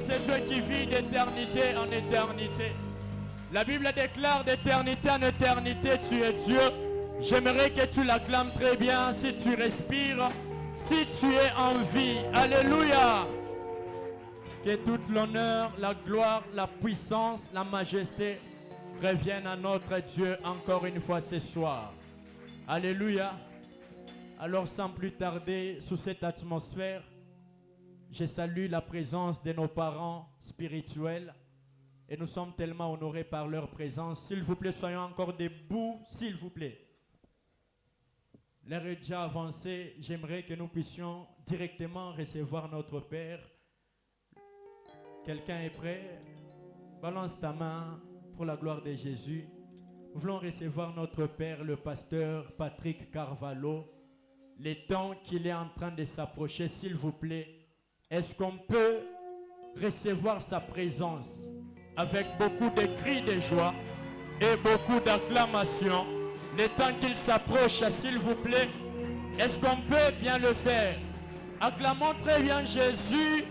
ce Dieu qui vit d'éternité en éternité. La Bible déclare d'éternité en éternité, tu es Dieu. J'aimerais que tu l'acclames très bien si tu respires, si tu es en vie. Alléluia. Que toute l'honneur, la gloire, la puissance, la majesté reviennent à notre Dieu encore une fois ce soir. Alléluia. Alors sans plus tarder, sous cette atmosphère, je salue la présence de nos parents spirituels et nous sommes tellement honorés par leur présence. S'il vous plaît, soyons encore debout, s'il vous plaît. L'heure est déjà avancée. J'aimerais que nous puissions directement recevoir notre Père. Quelqu'un est prêt? Balance ta main pour la gloire de Jésus. Nous voulons recevoir notre Père, le pasteur Patrick Carvalho. Le temps qu'il est en train de s'approcher, s'il vous plaît, est-ce qu'on peut recevoir sa présence avec beaucoup de cris de joie et beaucoup d'acclamations? Le temps qu'il s'approche, s'il vous plaît, est-ce qu'on peut bien le faire? Acclamons très bien Jésus.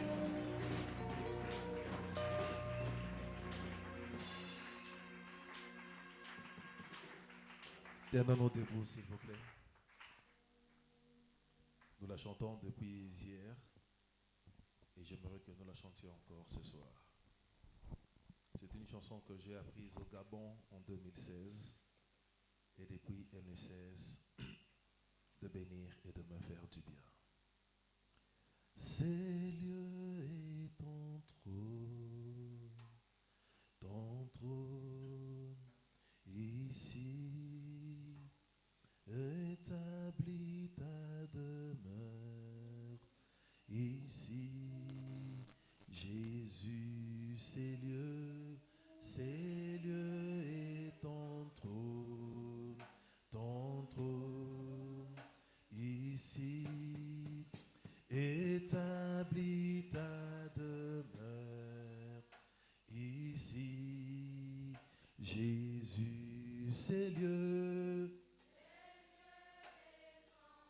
Tenons-nous debout, s'il vous plaît. Nous la chantons depuis hier et j'aimerais que nous la chantions encore ce soir. C'est une chanson que j'ai apprise au Gabon en 2016 et depuis elle ne cesse de bénir et de me faire du bien. Ces lieux est ton trône ici. Établis ta demeure ici, Jésus, ces lieux est ton trône ici. Établis ta demeure ici, Jésus, ces lieux.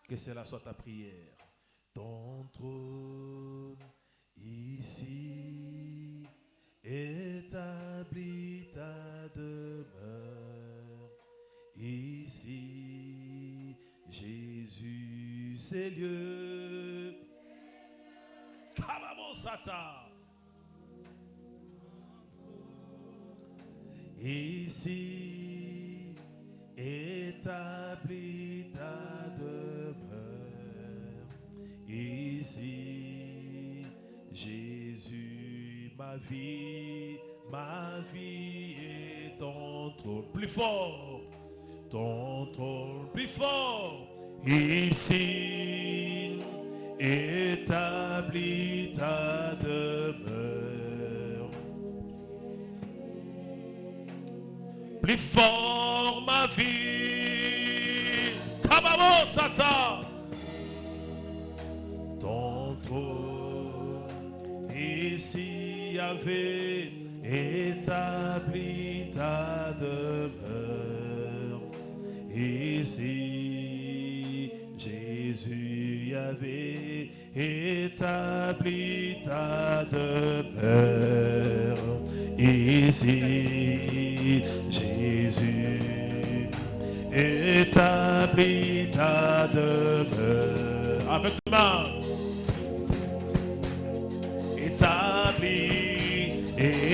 Que cela soit ta prière. Ton trône ici, établis ta demeure ici, Jésus, ces lieux. Kababosata. Ici, établis ta demeure. Ici, Jésus, ma vie est ton trône. Plus fort, ton trône, plus fort. Ici, établis ta demeure. Plus fort, ma vie. Kababo Sata. Ton trône ici avait établi ta demeure. Ici, Jésus avait établi ta demeure. Ici, Jésus établit ta demeure. Avec les mains.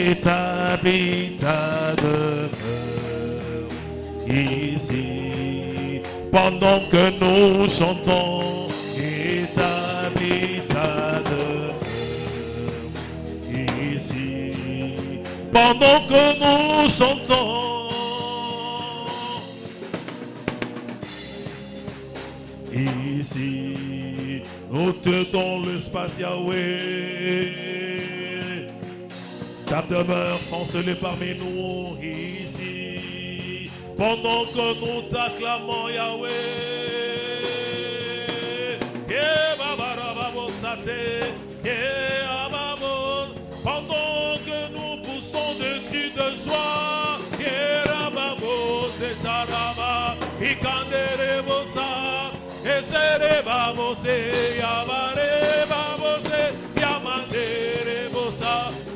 Établis ta demeure ici. Pendant que nous chantons, établis ta demeure ici. Pendant que nous chantons, ici, nous te donnons l'espace, Yahweh. Ta demeure s'encelée parmi nous ici, pendant que nous t'acclamons, Yahweh. Pendant que nous poussons des cris de joie,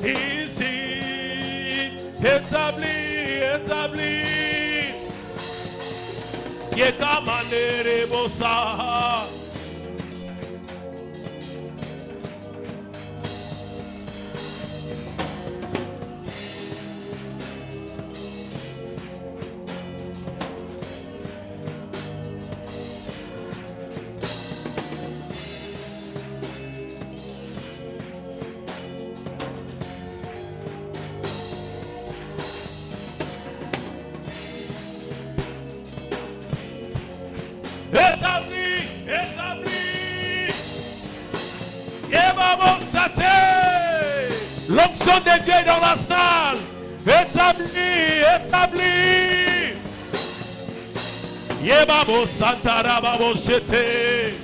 ici, établi, établi. Yekamandere bosa. Établi, établi. Yebabosate. L'onction de Dieu est dans la salle. Établi, établi. Yebabosanta rababoshete.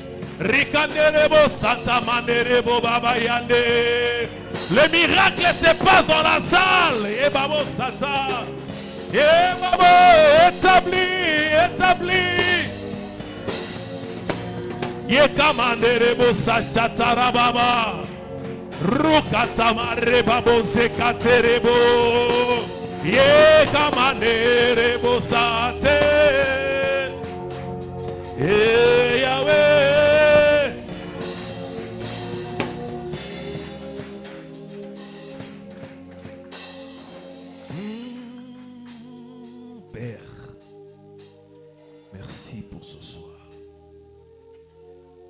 Rikanderebo santa manderebo babayande. Le miracle se passe dans la salle. Yebabosata. Yebabo, établi, établi. Yekamanderebo sachatara baba. Rukatamare babo zekaterebo. Yekamanderebo sate. Yahweh. Père, merci pour ce soir.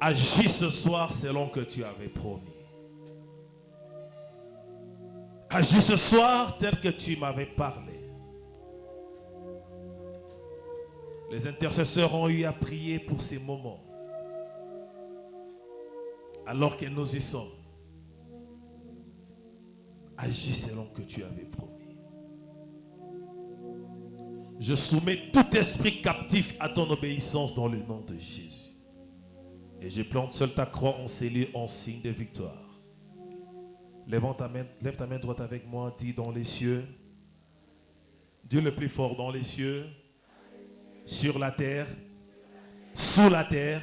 Agis ce soir selon que tu avais promis. Agis ce soir tel que tu m'avais parlé. Les intercesseurs ont eu à prier pour ces moments. Alors que nous y sommes. Agis selon que tu avais promis. Je soumets tout esprit captif à ton obéissance dans le nom de Jésus. Et je plante seul ta croix en cellule en signe de victoire. Lève ta main droite avec moi, dis dans les cieux. Dis le plus fort, dans les cieux, sur la terre, sous la terre,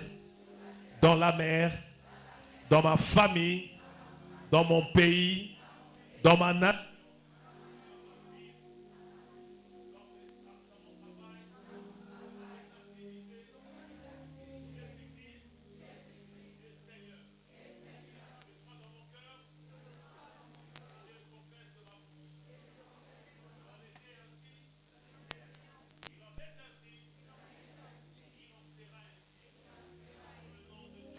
dans la mer, dans ma famille, dans mon pays, dans ma nation.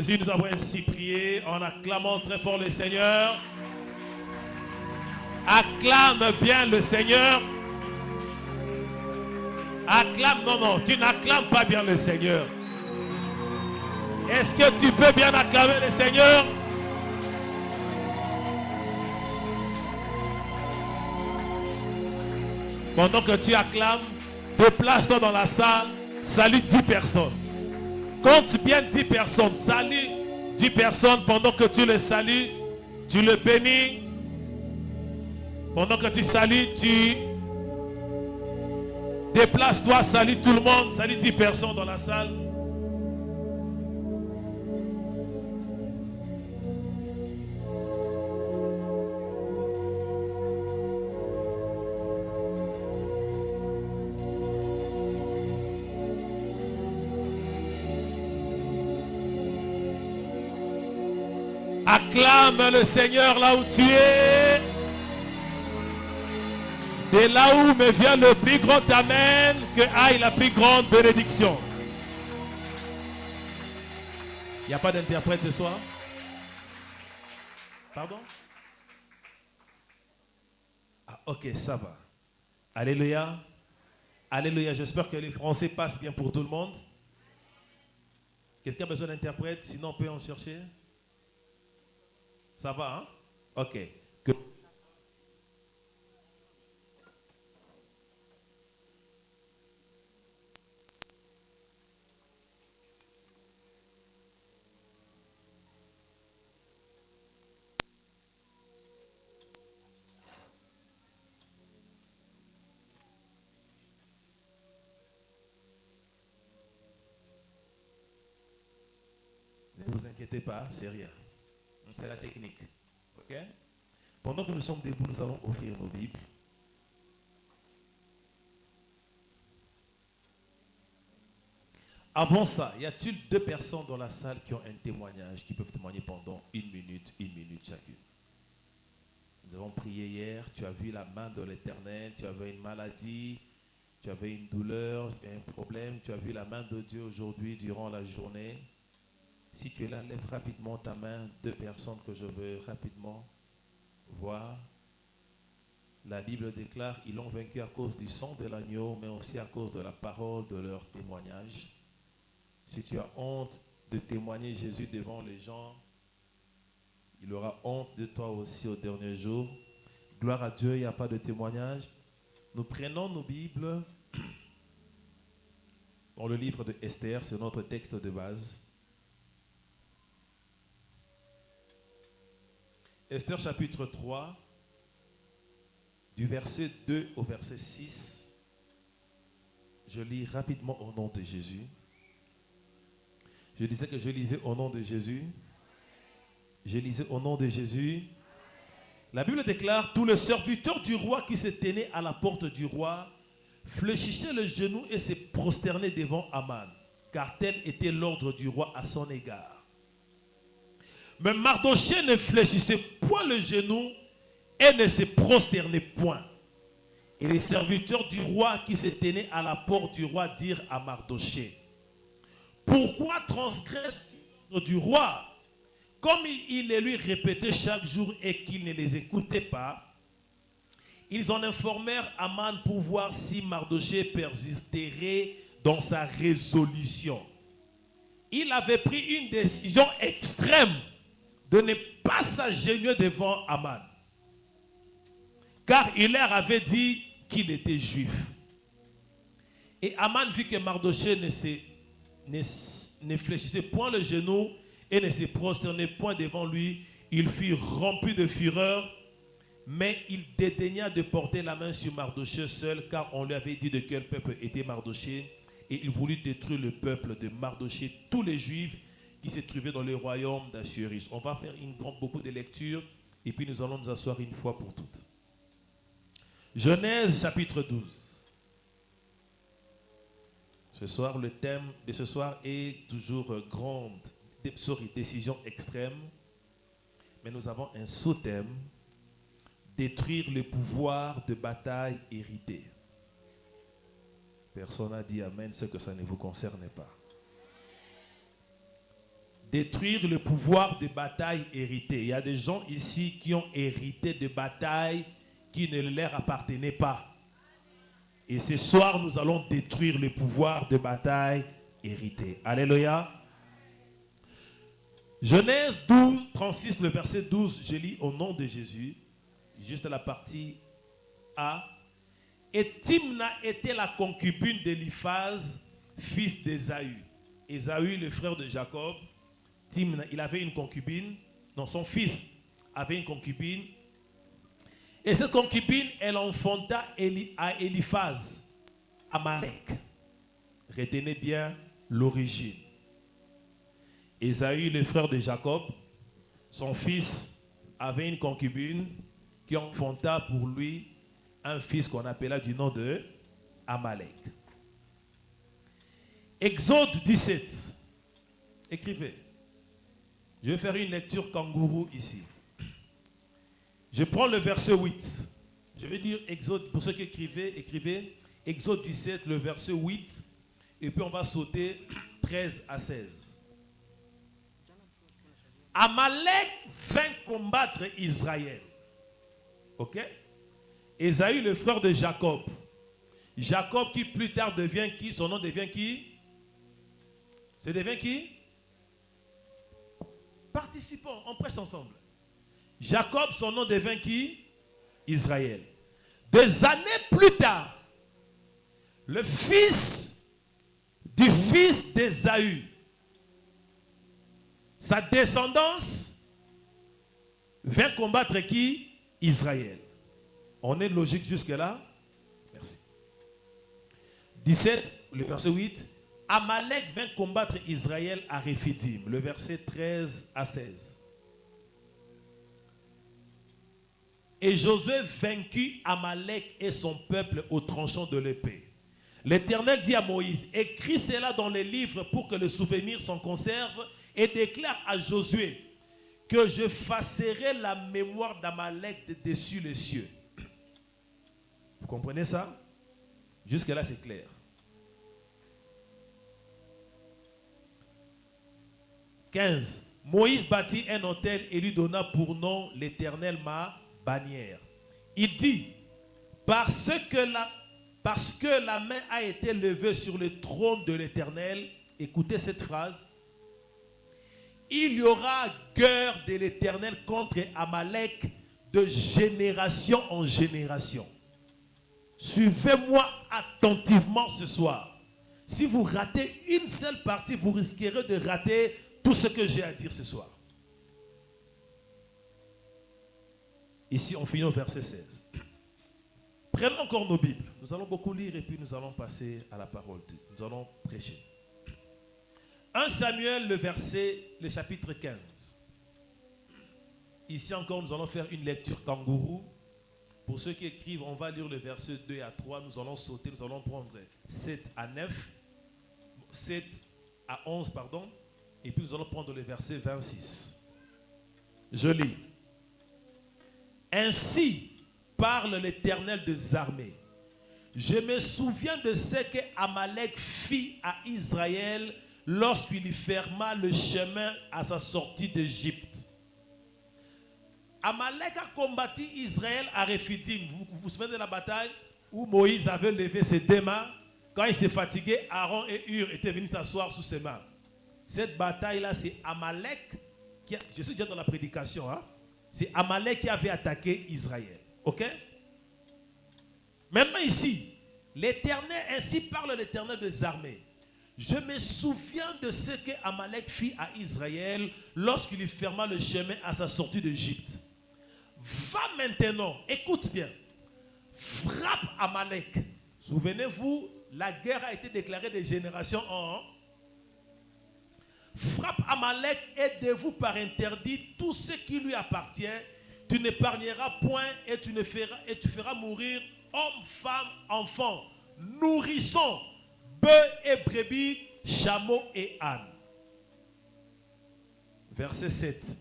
Nous avons ainsi prié en acclamant très fort le Seigneur. Acclame bien le Seigneur. Acclame, non, tu n'acclames pas bien le Seigneur. Est-ce que tu peux bien acclamer le Seigneur? Pendant que tu acclames, déplace-toi dans la salle, salue 10 personnes. Compte bien 10 personnes, salue 10 personnes pendant que tu les salues, tu le bénis. Pendant que tu salues, tu déplaces-toi, salue tout le monde, salue 10 personnes dans la salle. Acclame le Seigneur là où tu es. De là où me vient le plus grand amen, que aille la plus grande bénédiction. Il n'y a pas d'interprète ce soir? Pardon? Ah, ok, ça va. Alléluia. Alléluia. J'espère que les Français passent bien pour tout le monde. Quelqu'un a besoin d'interprète? Sinon, on peut en chercher. Ça va, hein? Ok. Ne vous inquiétez pas, c'est rien. C'est la technique. Ok? Pendant que nous sommes debout, nous allons ouvrir nos Bibles. Avant ça, y a-t-il 2 personnes dans la salle qui ont un témoignage, qui peuvent témoigner pendant 1 minute chacune? Nous avons prié hier, tu as vu la main de l'Éternel, tu avais une maladie, tu avais une douleur, un problème, tu as vu la main de Dieu aujourd'hui durant la journée. Si tu es là, lève rapidement ta main, 2 personnes que je veux rapidement voir. La Bible déclare, ils l'ont vaincu à cause du sang de l'agneau, mais aussi à cause de la parole de leur témoignage. Si tu as honte de témoigner Jésus devant les gens, il aura honte de toi aussi au dernier jour. Gloire à Dieu, il n'y a pas de témoignage. Nous prenons nos Bibles dans le livre de Esther, c'est notre texte de base. Esther chapitre 3, du verset 2 au verset 6. Je lis rapidement au nom de Jésus. Je disais que je lisais au nom de Jésus. Je lisais au nom de Jésus. La Bible déclare, tous les serviteurs du roi qui se tenaient à la porte du roi fléchissaient le genou et se prosternaient devant Aman, car tel était l'ordre du roi à son égard. Mais Mardochée ne fléchissait point le genou et ne se prosternait point. Et les serviteurs du roi qui se tenaient à la porte du roi dirent à Mardochée, pourquoi transgresse l'ordre du roi? Comme il les lui répétait chaque jour et qu'il ne les écoutait pas, ils en informèrent Aman pour voir si Mardochée persisterait dans sa résolution. Il avait pris une décision extrême de ne pas s'agenouiller devant Aman, car il leur avait dit qu'il était juif. Et Aman vit que Mardochée ne fléchissait point le genou et ne se prosternait point devant lui. Il fut rempli de fureur, mais il dédaigna de porter la main sur Mardochée seul, car on lui avait dit de quel peuple était Mardochée, et il voulut détruire le peuple de Mardochée, tous les juifs qui se trouvaient dans le royaume d'Assuérus. On va faire beaucoup de lectures, et puis nous allons nous asseoir une fois pour toutes. Genèse chapitre 12. Ce soir, le thème de ce soir est toujours décision extrême. Mais nous avons un sous-thème, détruire le pouvoir de bataille hérité. Personne n'a dit amen, ce que ça ne vous concerne pas. Détruire le pouvoir de bataille hérité. Il y a des gens ici qui ont hérité de batailles qui ne leur appartenaient pas. Et ce soir, nous allons détruire le pouvoir de bataille hérité. Alléluia. Genèse 12, 36, le verset 12, je lis au nom de Jésus, juste la partie A. Et Timna était la concubine d'Éliphaz, fils d'Ésaü. Ésaü, le frère de Jacob. Timna, il avait une concubine, non, son fils avait une concubine. Et cette concubine, elle enfanta à Éliphaz, Amalek. Retenez bien l'origine. Ésaü, le frère de Jacob, son fils avait une concubine qui enfanta pour lui un fils qu'on appela du nom de Amalek. Exode 17. Écrivez. Je vais faire une lecture kangourou ici. Je prends le verset 8. Je vais dire Exode, pour ceux qui écrivez Exode 17, le verset 8. Et puis on va sauter 13 à 16. Amalek vint combattre Israël. Ok? Ésaü, le frère de Jacob. Jacob qui plus tard devient qui? Son nom devient qui? Ça devient qui? Participons, on prêche ensemble. Jacob, son nom devient qui? Israël. Des années plus tard, le fils du fils d'Ésaü, sa descendance, vient combattre qui? Israël. On est logique jusque-là? Merci. 17, le verset 8. Amalek vint combattre Israël à Réphidim. Le verset 13 à 16. Et Josué vainquit Amalek et son peuple au tranchant de l'épée. L'Éternel dit à Moïse, écris cela dans les livres pour que le souvenir s'en conserve et déclare à Josué que je effacerai la mémoire d'Amalek de dessus les cieux. Vous comprenez ça? Jusque-là, c'est clair. 15. Moïse bâtit un autel et lui donna pour nom l'Éternel ma bannière. Il dit, parce que la main a été levée sur le trône de l'Éternel, écoutez cette phrase, il y aura guerre de l'Éternel contre Amalek de génération en génération. Suivez-moi attentivement ce soir. Si vous ratez une seule partie, vous risquerez de rater tout ce que j'ai à dire ce soir. Ici, on finit au verset 16. Prenons encore nos Bibles. Nous allons beaucoup lire et puis nous allons passer à la parole. Nous allons prêcher. 1 Samuel, le chapitre 15. Ici encore, nous allons faire une lecture kangourou. Pour ceux qui écrivent, on va lire le verset 2 à 3. Nous allons sauter, nous allons prendre 7 à 9. 7 à 11, pardon. Et puis nous allons prendre le verset 26. Je lis. Ainsi parle l'Éternel des armées. Je me souviens de ce que Amalek fit à Israël lorsqu'il lui ferma le chemin à sa sortie d'Égypte. Amalek a combattu Israël à Rephidim. Vous vous souvenez de la bataille où Moïse avait levé ses deux mains? Quand il s'est fatigué, Aaron et Hur étaient venus s'asseoir sous ses mains. Cette bataille-là, c'est Amalek qui je suis déjà dans la prédication, hein? C'est Amalek qui avait attaqué Israël. Ok? Maintenant ici, l'Éternel, ainsi parle l'Éternel des armées. Je me souviens de ce que Amalek fit à Israël lorsqu'il lui ferma le chemin à sa sortie d'Égypte. Va maintenant, écoute bien, frappe Amalek. Souvenez-vous, la guerre a été déclarée de génération en. Frappe Amalek et dévoue par interdit tout ce qui lui appartient. Tu n'épargneras point et tu feras mourir hommes, femmes, enfants, nourrissons, bœufs et brebis, chameaux et ânes. Verset 7.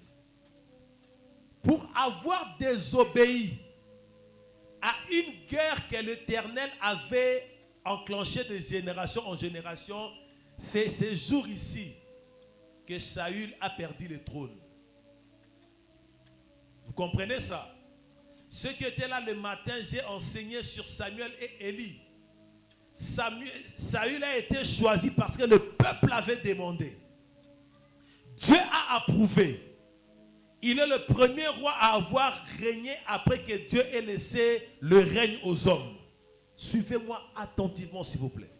Pour avoir désobéi à une guerre que l'Éternel avait enclenchée de génération en génération, c'est ces jours ici que Saül a perdu le trône. Vous comprenez ça? Ceux qui étaient là le matin, j'ai enseigné sur Samuel et Élie. Saül a été choisi parce que le peuple avait demandé. Dieu a approuvé. Il est le premier roi à avoir régné après que Dieu ait laissé le règne aux hommes. Suivez-moi attentivement s'il vous plaît.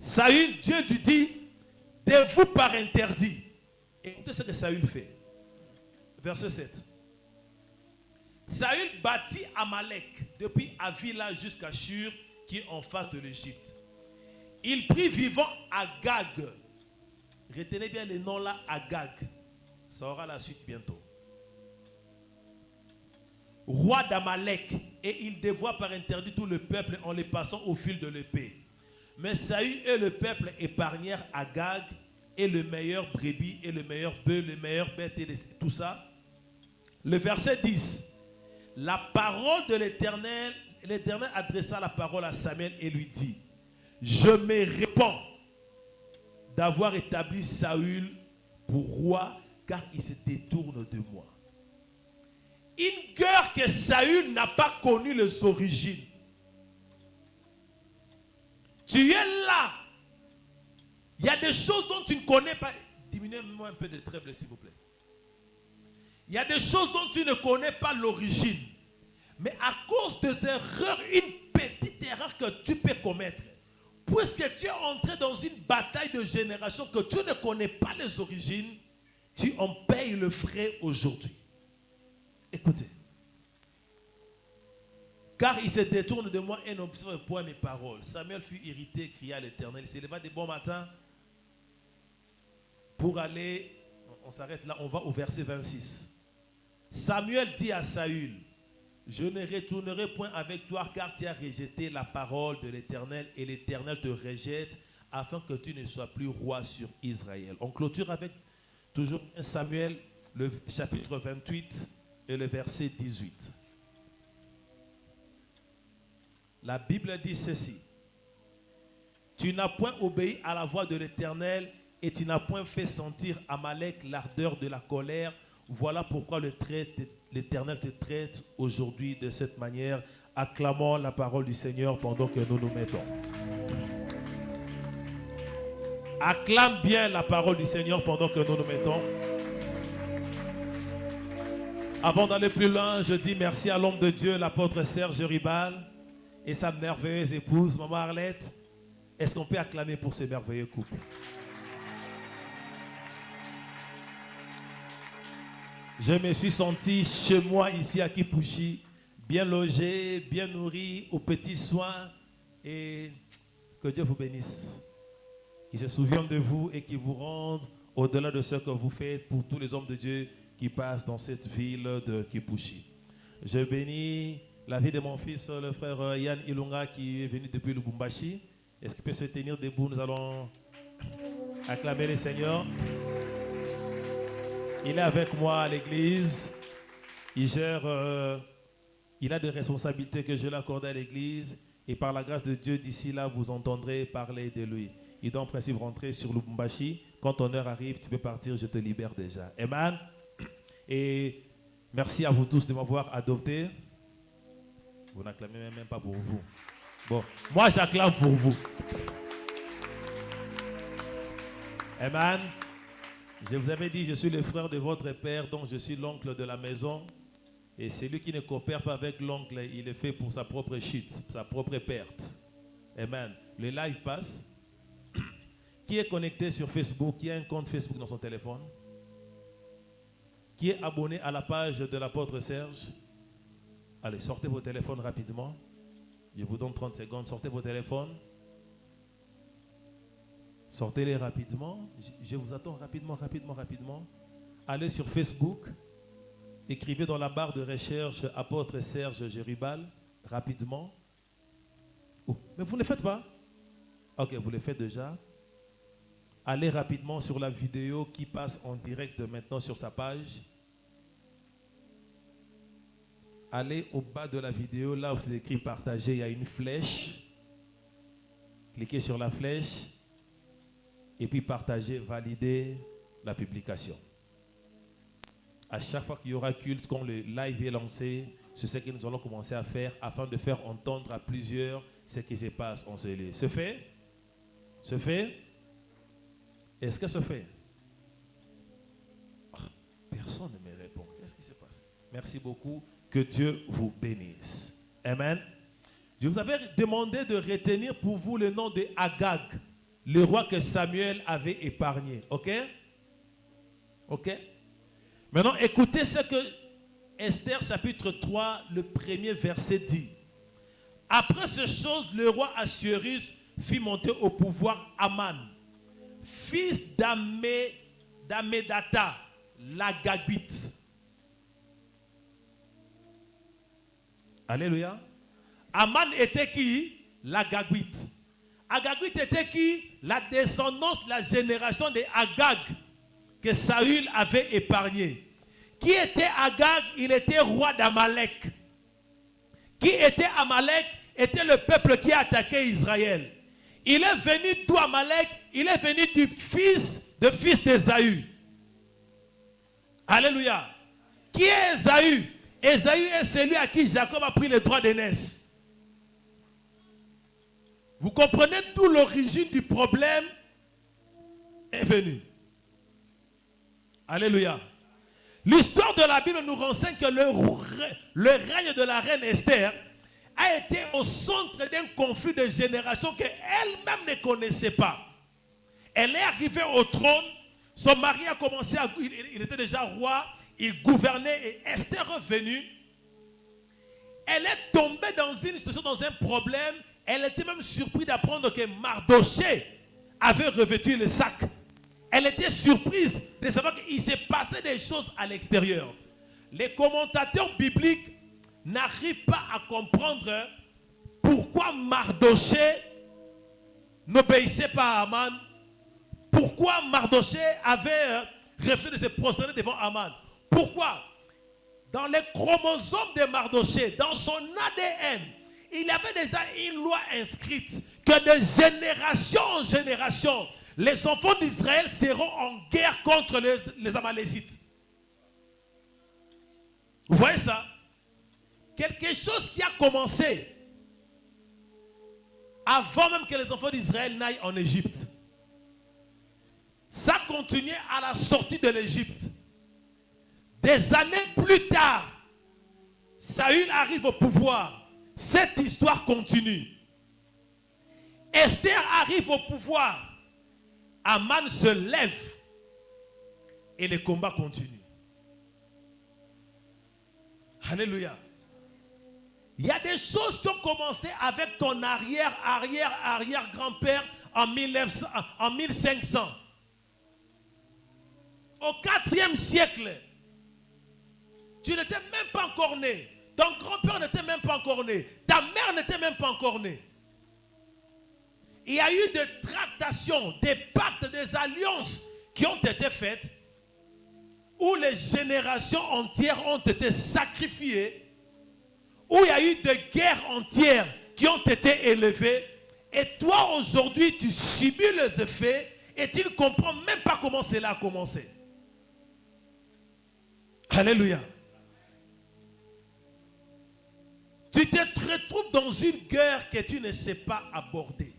Saül, Dieu lui dit, dévoue par interdit. Écoutez ce que Saül fait. Verset 7. Saül bâtit Amalek depuis Avila jusqu'à Shur, qui est en face de l'Égypte. Il prit vivant Agag. Retenez bien les noms là, Agag. Ça aura la suite bientôt. Roi d'Amalek. Et il dévoie par interdit tout le peuple en les passant au fil de l'épée. Mais Saül et le peuple épargnèrent Agag et le meilleur brebis et le meilleur bœuf, le meilleur bête et tout ça. Le verset 10. La parole de l'Éternel, l'Éternel adressa la parole à Samuel et lui dit, je me répands d'avoir établi Saül pour roi car il se détourne de moi. Une guerre que Saül n'a pas connu les origines. Tu es là. Il y a des choses dont tu ne connais pas. Diminuez-moi un peu de trèfle, s'il vous plaît. Il y a des choses dont tu ne connais pas l'origine. Mais à cause des erreurs, une petite erreur que tu peux commettre, puisque tu es entré dans une bataille de génération que tu ne connais pas les origines, tu en payes le frais aujourd'hui. Écoutez. Car il se détourne de moi et n'observe point mes paroles. Samuel fut irrité, cria à l'Éternel. Il s'est levé de bon matin pour aller, on s'arrête là, on va au verset 26. Samuel dit à Saül, je ne retournerai point avec toi car tu as rejeté la parole de l'Éternel et l'Éternel te rejette afin que tu ne sois plus roi sur Israël. On clôture avec toujours Samuel, le chapitre 28 et le verset 18. La Bible dit ceci. Tu n'as point obéi à la voix de l'Éternel et tu n'as point fait sentir Amalek l'ardeur de la colère. Voilà pourquoi l'Éternel te traite aujourd'hui de cette manière. Acclamons la parole du Seigneur pendant que nous nous mettons. Acclame bien la parole du Seigneur pendant que nous nous mettons. Avant d'aller plus loin, je dis merci à l'homme de Dieu, l'apôtre Serge Ribal et sa merveilleuse épouse, Maman Arlette. Est-ce qu'on peut acclamer pour ce merveilleux couple? Je me suis senti chez moi ici à Kipushi, bien logé, bien nourri, aux petits soins. Et que Dieu vous bénisse. Qu'il se souvienne de vous et qu'il vous rende au-delà de ce que vous faites pour tous les hommes de Dieu qui passent dans cette ville de Kipushi. Je bénis la vie de mon fils, le frère Yann Ilunga, qui est venu depuis Lubumbashi. Est-ce qu'il peut se tenir debout? Nous allons acclamer le Seigneur. Il est avec moi à l'église. Il gère, il a des responsabilités que je lui accorde à l'église. Et par la grâce de Dieu, d'ici là, vous entendrez parler de lui. Il doit en principe rentrer sur Lubumbashi. Quand ton heure arrive, tu peux partir, je te libère déjà. Amen. Et merci à vous tous de m'avoir adopté. Vous n'acclamez même pas pour vous. Bon, moi j'acclame pour vous. Amen. Je vous avais dit, je suis le frère de votre père, donc je suis l'oncle de la maison. Et celui qui ne coopère pas avec l'oncle, il le fait pour sa propre chute, sa propre perte. Amen. Le live passe. Qui est connecté sur Facebook? Qui a un compte Facebook dans son téléphone? Qui est abonné à la page de l'apôtre Serge? Allez, sortez vos téléphones rapidement. Je vous donne 30 secondes. Sortez vos téléphones. Sortez-les rapidement. Je vous attends rapidement. Allez sur Facebook. Écrivez dans la barre de recherche apôtre Serge Géribal. Rapidement. Oh, mais vous ne le faites pas? Ok, vous le faites déjà. Allez rapidement sur la vidéo qui passe en direct maintenant sur sa page. Allez au bas de la vidéo, là où c'est écrit partager, il y a une flèche. Cliquez sur la flèche et puis partagez, validez la publication. À chaque fois qu'il y aura culte, quand le live est lancé, c'est ce que nous allons commencer à faire afin de faire entendre à plusieurs ce qui se passe en ce lieu. C'est fait? C'est fait? Est-ce que c'est fait? Personne ne me répond. Qu'est-ce qui se passe? Merci beaucoup. Que Dieu vous bénisse. Amen. Je vous avais demandé de retenir pour vous le nom de Agag, le roi que Samuel avait épargné. Ok? Ok? Maintenant, écoutez ce que Esther chapitre 3, le premier verset dit. Après ces choses, le roi Assuérus fit monter au pouvoir Aman, fils d'Amedata, l'Agagite. Alléluia. Aman était qui? L'Agagite. Agagite était qui? La descendance de la génération de Agag que Saül avait épargné. Qui était Agag? Il était roi d'Amalek. Qui était Amalek? Était le peuple qui a attaqué Israël. Il est venu d'où Amalek? Il est venu du fils d'Ésaü. Alléluia. Qui est Ésaü? Ésaü est celui à qui Jacob a pris le droit d'aînesse. Vous comprenez d'où l'origine du problème est venue. Alléluia. L'histoire de la Bible nous renseigne que le règne de la reine Esther a été au centre d'un conflit de génération qu'elle-même ne connaissait pas. Elle est arrivée au trône, son mari a commencé à... Il était déjà roi, il gouvernait et Esther est revenue. Elle est tombée dans une situation, dans un problème. Elle était même surprise d'apprendre que Mardoché avait revêtu le sac. Elle était surprise de savoir qu'il s'est passé des choses à l'extérieur. les commentateurs bibliques n'arrivent pas à comprendre pourquoi Mardoché n'obéissait pas à Aman. Pourquoi Mardoché avait refusé de se prosterner devant Aman. Pourquoi? Dans les chromosomes de Mardoché, dans son ADN, il y avait déjà une loi inscrite que de génération en génération, les enfants d'Israël seront en guerre contre les Amalécites. Vous voyez ça? Quelque chose qui a commencé avant même que les enfants d'Israël n'aillent en Égypte. Ça continuait à la sortie de l'Égypte. Des années plus tard, Saül arrive au pouvoir. Cette histoire continue. Esther arrive au pouvoir. Aman se lève et le combat continue. Alléluia. Il y a des choses qui ont commencé avec ton arrière-grand-père en 1500. Au 4e siècle, tu n'étais même pas encore né. Ton grand-père n'était même pas encore né. Ta mère n'était même pas encore née. Il y a eu des tractations, des pactes, des alliances qui ont été faites où les générations entières ont été sacrifiées, où il y a eu des guerres entières qui ont été élevées. Et toi, aujourd'hui, tu subis les effets et tu ne comprends même pas comment cela a commencé. Alléluia. Tu te retrouves dans une guerre que tu ne sais pas aborder.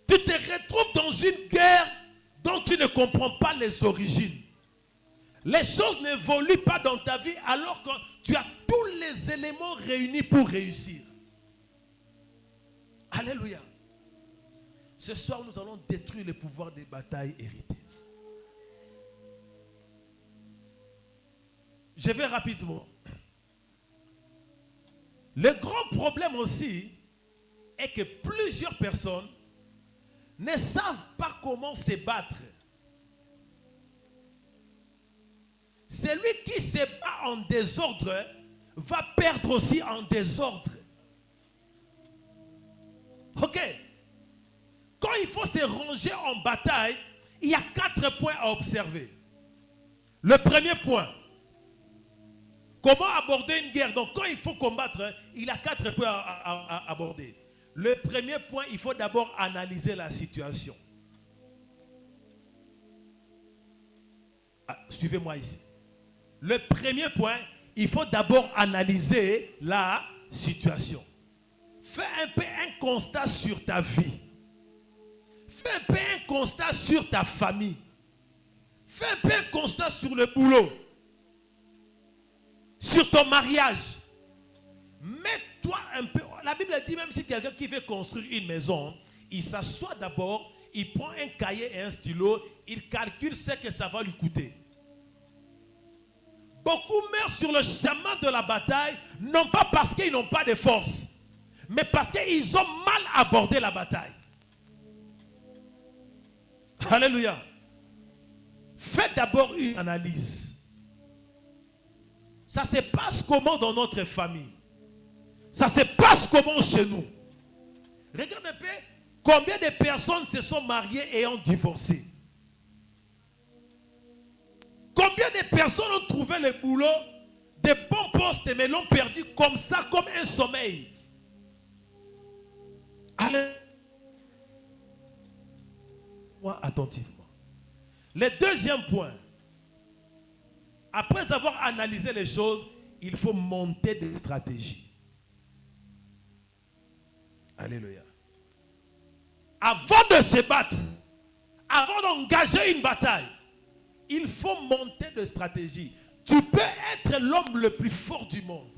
Tu te retrouves dans une guerre dont tu ne comprends pas les origines. Les choses n'évoluent pas dans ta vie alors que tu as tous les éléments réunis pour réussir. Alléluia. Ce soir, nous allons détruire le pouvoir des batailles héritées. Je vais rapidement. Le grand problème aussi est que plusieurs personnes ne savent pas comment se battre. Celui qui se bat en désordre va perdre aussi en désordre. Ok. Quand il faut se ranger en bataille, il y a 4 points à observer. Le premier point, comment aborder une guerre? Donc quand il faut combattre, il y a 4 points à aborder. Le premier point, il faut d'abord analyser la situation. Suivez-moi ici. Le premier point, il faut d'abord analyser la situation. Fais un peu un constat sur ta vie. Fais un peu un constat sur ta famille. Fais un peu un constat sur le boulot. Sur ton mariage. Mets-toi un peu. La Bible dit même si quelqu'un qui veut construire une maison, il s'assoit d'abord, il prend un cahier et un stylo, il calcule ce que ça va lui coûter. Beaucoup meurent sur le chemin de la bataille, non pas parce qu'ils n'ont pas de force, mais parce qu'ils ont mal abordé la bataille. Alléluia. Faites d'abord une analyse. Ça se passe comment dans notre famille? Ça se passe comment chez nous? Regarde un peu combien de personnes se sont mariées et ont divorcé. Combien de personnes ont trouvé le boulot, des bons postes, mais l'ont perdu comme ça, comme un sommeil. Allez. Moi, attentivement. Le deuxième point, après avoir analysé les choses, il faut monter des stratégies. Alléluia. Avant de se battre, avant d'engager une bataille, il faut monter des stratégies. Tu peux être l'homme le plus fort du monde,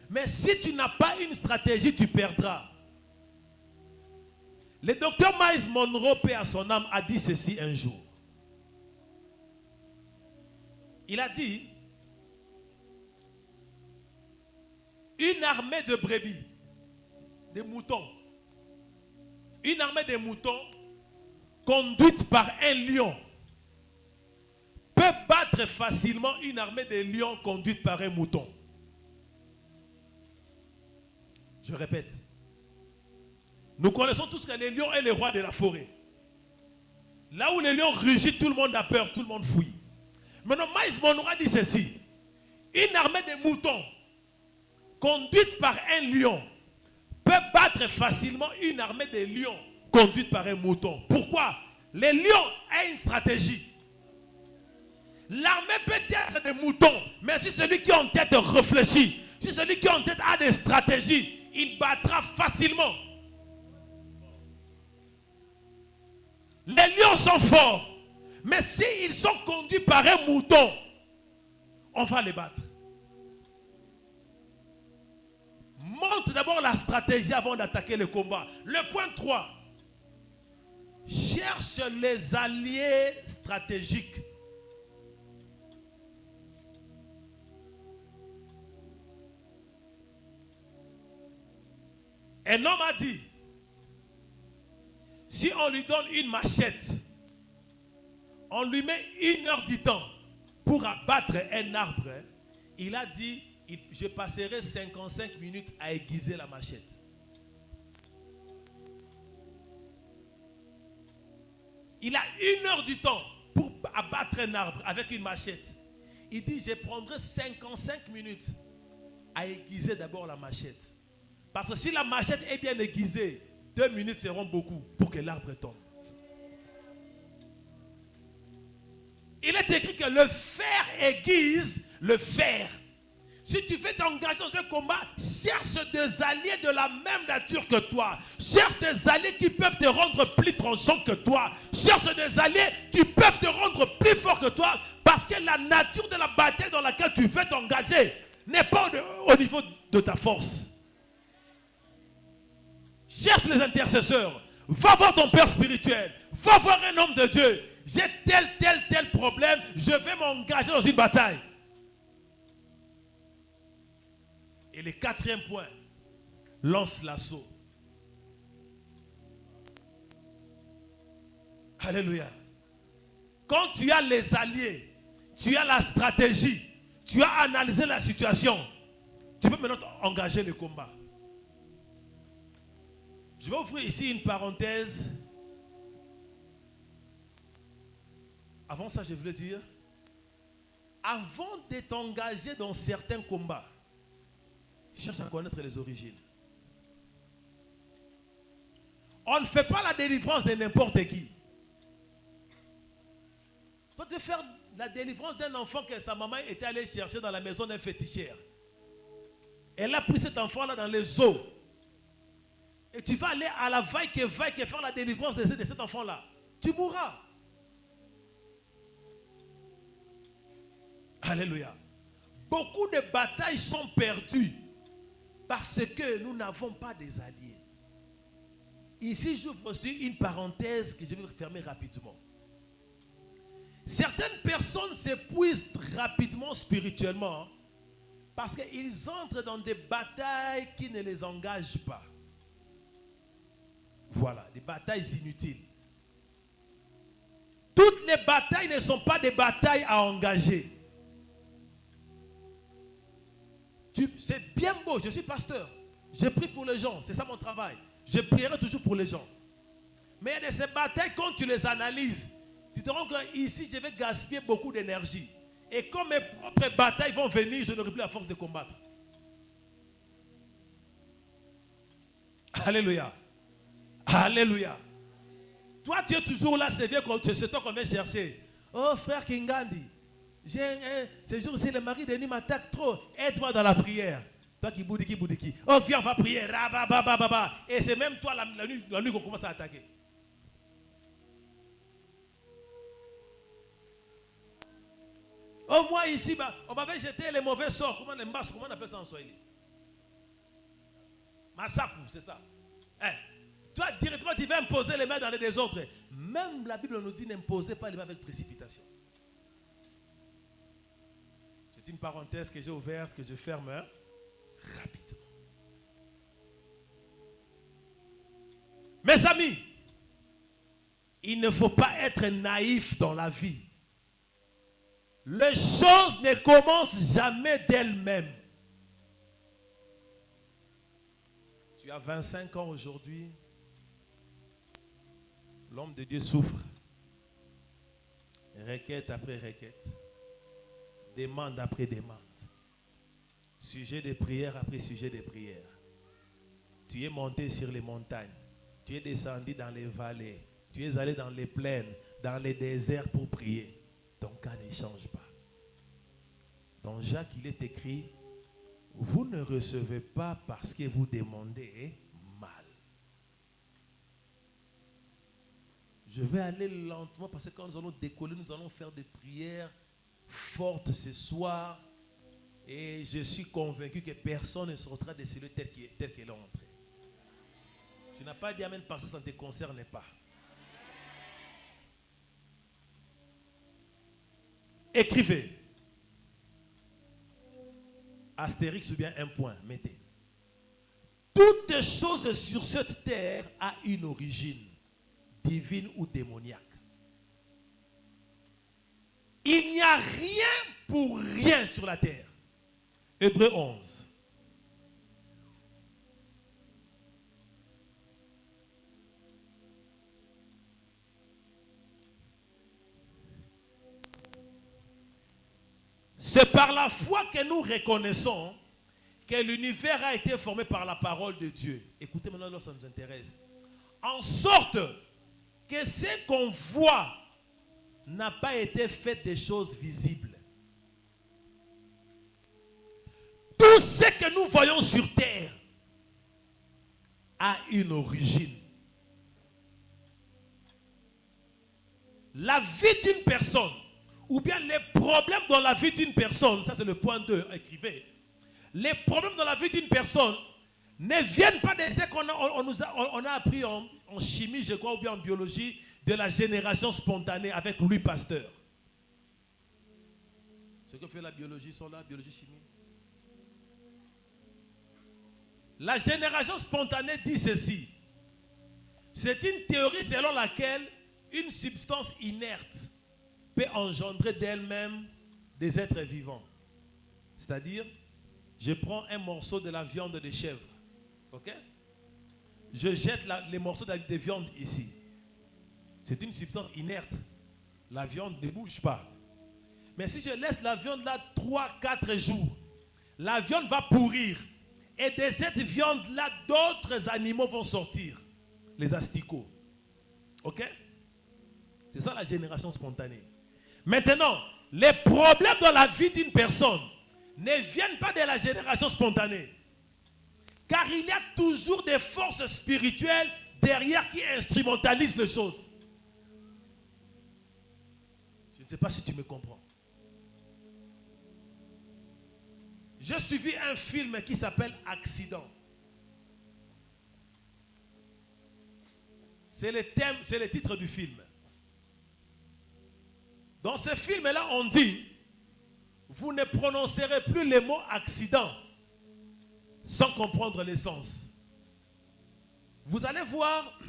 mais si tu n'as pas une stratégie, tu perdras. Le docteur Miles Monroe, paix à son âme, a dit ceci un jour. Il a dit, une armée de brebis, de moutons, une armée de moutons conduite par un lion peut peut battre facilement une armée de lions conduite par un mouton. Je répète. Nous connaissons tous que les lions est le roi de la forêt. Là où les lions rugissent, tout le monde a peur, tout le monde fuit. Maintenant, Miles Monroe dit ceci. Une armée de moutons conduite par un lion peut battre facilement une armée de lions conduite par un mouton. Pourquoi? Les lions ont une stratégie. L'armée peut être des moutons, mais si celui qui est en tête réfléchit, si celui qui est en tête a des stratégies, il battra facilement. Les lions sont forts, mais s'ils sont conduits par un mouton, on va les battre. Montre d'abord la stratégie avant d'attaquer le combat. Le point 3. Cherche les alliés stratégiques. Un homme a dit, si on lui donne une machette, on lui met 1 heure du temps pour abattre un arbre, il a dit, je passerai 55 minutes à aiguiser la machette. Il a 1 heure du temps pour abattre un arbre avec une machette. Il dit, je prendrai 55 minutes à aiguiser d'abord la machette. Parce que si la machette est bien aiguisée, 2 minutes seront beaucoup pour que l'arbre tombe. Il est écrit que le fer aiguise le fer. Si tu veux t'engager dans un combat, cherche des alliés de la même nature que toi. Cherche des alliés qui peuvent te rendre plus tranchant que toi. Cherche des alliés qui peuvent te rendre plus fort que toi. Parce que la nature de la bataille dans laquelle tu veux t'engager n'est pas au niveau de ta force. Cherche les intercesseurs. Va voir ton père spirituel. Va voir un homme de Dieu. J'ai tel problème. Je vais m'engager dans une bataille. Et le 4e point. Lance l'assaut. Alléluia. Quand tu as les alliés, tu as la stratégie, tu as analysé la situation, tu peux maintenant engager le combat. Je vais ouvrir ici une parenthèse. Avant ça, je voulais dire, avant de t'engager dans certains combats, cherche à connaître les origines. On ne fait pas la délivrance de n'importe qui. Toi, tu faire la délivrance d'un enfant que sa maman était allée chercher dans la maison d'un féticheur. Elle a pris cet enfant-là dans les eaux. Et tu vas aller à la vaille que faire la délivrance de cet enfant-là. Tu mourras. Alléluia. Beaucoup de batailles sont perdues parce que nous n'avons pas des alliés. Ici, j'ouvre aussi une parenthèse que je vais fermer rapidement. Certaines personnes s'épuisent rapidement spirituellement parce qu'ils entrent dans des batailles qui ne les engagent pas. Voilà, des batailles inutiles. Toutes les batailles ne sont pas des batailles à engager. C'est bien beau, je suis pasteur. Je prie pour les gens, c'est ça mon travail. Je prierai toujours pour les gens. Mais il y a de ces batailles, quand tu les analyses, tu te rends compte qu'ici, je vais gaspiller beaucoup d'énergie. Et quand mes propres batailles vont venir, je n'aurai plus la force de combattre. Alléluia. Alléluia. Toi, tu es toujours là, c'est toi qu'on vient chercher. Oh, frère Kingandi, ce jour-ci, le mari de nuit m'attaque trop. Aide-moi dans la prière. Toi qui boudiki. Oh, viens, on va prier. Et c'est même toi la nuit qu'on commence à attaquer. Oh, moi ici, on m'avait jeté les mauvais sorts. Comment on appelle ça en Swahili? Massacre, c'est ça. Toi, directement, tu vas imposer les mains dans les désordres. Même la Bible nous dit n'imposez pas les mains avec précipitation. C'est une parenthèse que j'ai ouverte, que je ferme rapidement. Mes amis, il ne faut pas être naïf dans la vie. Les choses ne commencent jamais d'elles-mêmes. Tu as 25 ans aujourd'hui. L'homme de Dieu souffre. Requête après requête. Demande après demande. Sujet de prière après sujet de prière. Tu es monté sur les montagnes. Tu es descendu dans les vallées. Tu es allé dans les plaines, dans les déserts pour prier. Ton cas ne change pas. Dans Jacques, il est écrit, vous ne recevez pas parce que vous demandez mal. Je vais aller lentement parce que quand nous allons décoller, nous allons faire des prières fortes ce soir. Et je suis convaincu que personne ne sortira de celui tel qu'il est entré. Tu n'as pas dit amen parce que ça ne te concerne pas. Écrivez. Astérix ou bien un point, mettez. Toutes choses sur cette terre a une origine, divine ou démoniaque. Il n'y a rien pour rien sur la terre. Hébreux 11. C'est par la foi que nous reconnaissons que l'univers a été formé par la parole de Dieu. Écoutez maintenant, là, ça nous intéresse. En sorte que ce qu'on voit n'a pas été fait des choses visibles. Tout ce que nous voyons sur terre a une origine. La vie d'une personne, ou bien les problèmes dans la vie d'une personne, ça c'est le point 2, écrivez. Les problèmes dans la vie d'une personne ne viennent pas de ce qu'on a appris en chimie, je crois, ou bien en biologie, de la génération spontanée avec Louis Pasteur. Ce que fait la biologie, sont là, biologie, chimie. La génération spontanée dit ceci. C'est une théorie selon laquelle une substance inerte peut engendrer d'elle-même des êtres vivants. C'est-à-dire, je prends un morceau de la viande de chèvre. Ok? Je jette les morceaux de viande ici. C'est une substance inerte. La viande ne bouge pas. Mais si je laisse la viande là 3-4 jours, la viande va pourrir. Et de cette viande-là, d'autres animaux vont sortir. Les asticots. Ok? C'est ça la génération spontanée. Maintenant, les problèmes dans la vie d'une personne ne viennent pas de la génération spontanée. Car il y a toujours des forces spirituelles derrière qui instrumentalisent les choses. Je ne sais pas si tu me comprends. J'ai suivi un film qui s'appelle Accident. C'est le thème, c'est le titre du film. Dans ce film-là, on dit, vous ne prononcerez plus le mot accident sans comprendre l'essence. Vous allez voir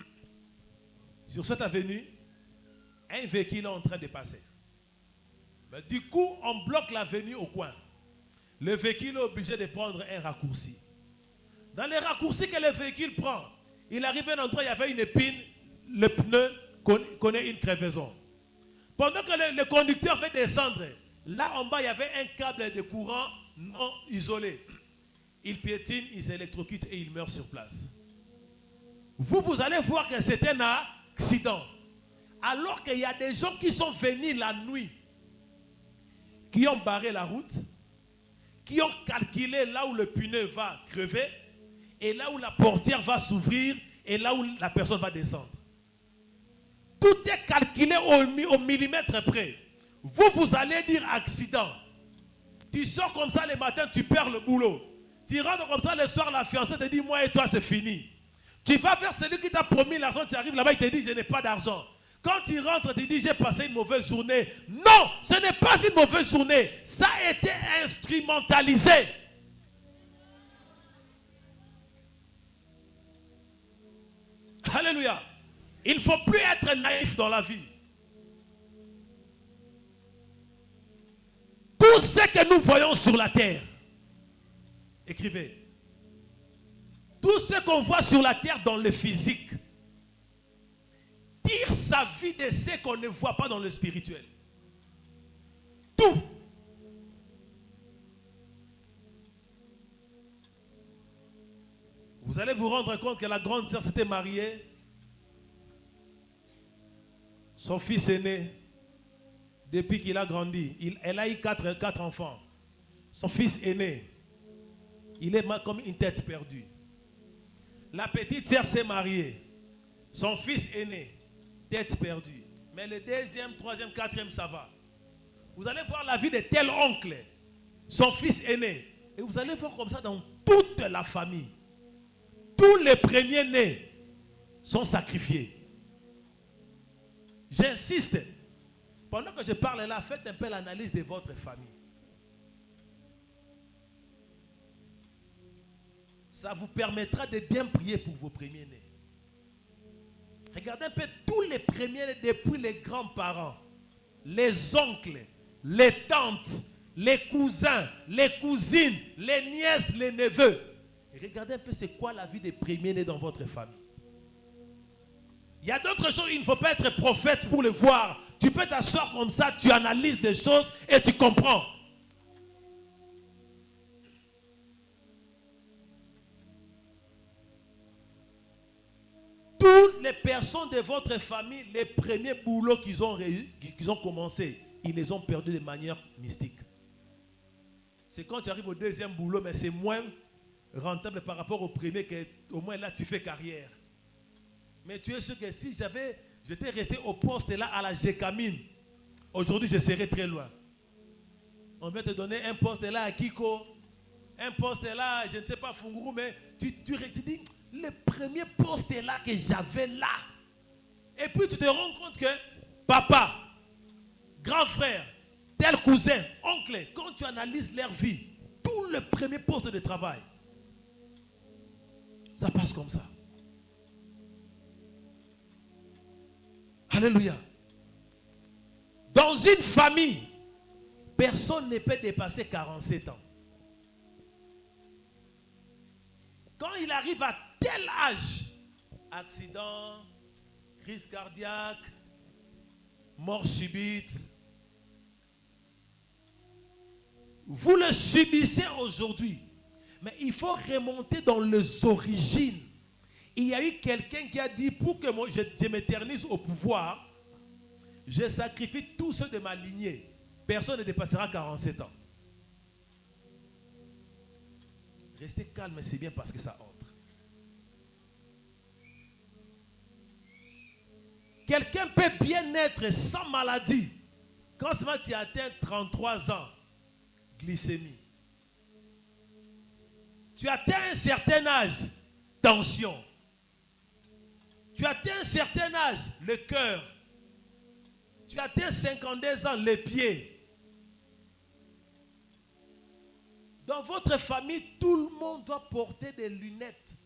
sur cette avenue un véhicule en train de passer. Mais du coup, on bloque l'avenue au coin. Le véhicule est obligé de prendre un raccourci. Dans les raccourcis que le véhicule prend, il arrive à un endroit où il y avait une épine, le pneu connaît une crevaison. Pendant que le conducteur fait descendre, là en bas il y avait un câble de courant non isolé. Il piétine, il s'électrocute et il meurt sur place. Vous allez voir que c'est un accident. Alors qu'il y a des gens qui sont venus la nuit, qui ont barré la route, qui ont calculé là où le pneu va crever, et là où la portière va s'ouvrir, et là où la personne va descendre. Tout est calculé au millimètre près. Vous allez dire accident. Tu sors comme ça le matin, tu perds le boulot. Tu rentres comme ça le soir, la fiancée te dit, moi et toi c'est fini. Tu vas vers celui qui t'a promis l'argent, tu arrives là-bas, il te dit, je n'ai pas d'argent. Quand tu rentres, tu dis, j'ai passé une mauvaise journée. Non, ce n'est pas une mauvaise journée. Ça a été instrumentalisé. Alléluia. Il ne faut plus être naïf dans la vie. tout ce que nous voyons sur la terre, écrivez, tout ce qu'on voit sur la terre dans le physique, tire sa vie de ce qu'on ne voit pas dans le spirituel. Tout. Vous allez vous rendre compte que la grande sœur s'était mariée. Son fils est né. Depuis qu'il a grandi, elle a eu quatre enfants. Son fils est né. Il est comme une tête perdue. La petite sœur s'est mariée. Son fils est né. Tête perdue. Mais le deuxième, troisième, quatrième, ça va. Vous allez voir la vie de tel oncle. Son fils est né. Et vous allez voir comme ça dans toute la famille. Tous les premiers-nés sont sacrifiés. J'insiste. Pendant que je parle là, faites un peu l'analyse de votre famille. Ça vous permettra de bien prier pour vos premiers-nés. Regardez un peu tous les premiers-nés depuis les grands-parents, les oncles, les tantes, les cousins, les cousines, les nièces, les neveux. Regardez un peu c'est quoi la vie des premiers-nés dans votre famille. Il y a d'autres choses, il ne faut pas être prophète pour le voir. Tu peux t'asseoir comme ça, tu analyses des choses et tu comprends. Toutes les personnes de votre famille, les premiers boulots qu'ils ont commencé, ils les ont perdus de manière mystique. C'est quand tu arrives au deuxième boulot, mais c'est moins rentable par rapport au premier, que au moins là tu fais carrière. Mais tu es sûr que si j'étais resté au poste là à la Gécamine, aujourd'hui je serais très loin. On va te donner un poste là à Kiko, un poste là, je ne sais pas, Funguru, mais tu dis, le premier poste là que j'avais là. Et puis tu te rends compte que papa, grand frère, tel cousin, oncle, quand tu analyses leur vie, tout le premier poste de travail, ça passe comme ça. Alléluia. Dans une famille, personne ne peut dépasser 47 ans. Quand il arrive à tel âge, accident, crise cardiaque, mort subite, vous le subissez aujourd'hui. Mais il faut remonter dans les origines. Il y a eu quelqu'un qui a dit, pour que moi, je m'éternise au pouvoir, je sacrifie tous ceux de ma lignée. Personne ne dépassera 47 ans. Restez calme, c'est bien parce que ça entre. Quelqu'un peut bien être sans maladie. Quand seulement tu atteins 33 ans, glycémie. Tu atteins un certain âge, tension. Tu atteins un certain âge, le cœur. Tu atteins 52 ans, les pieds. Dans votre famille, tout le monde doit porter des lunettes.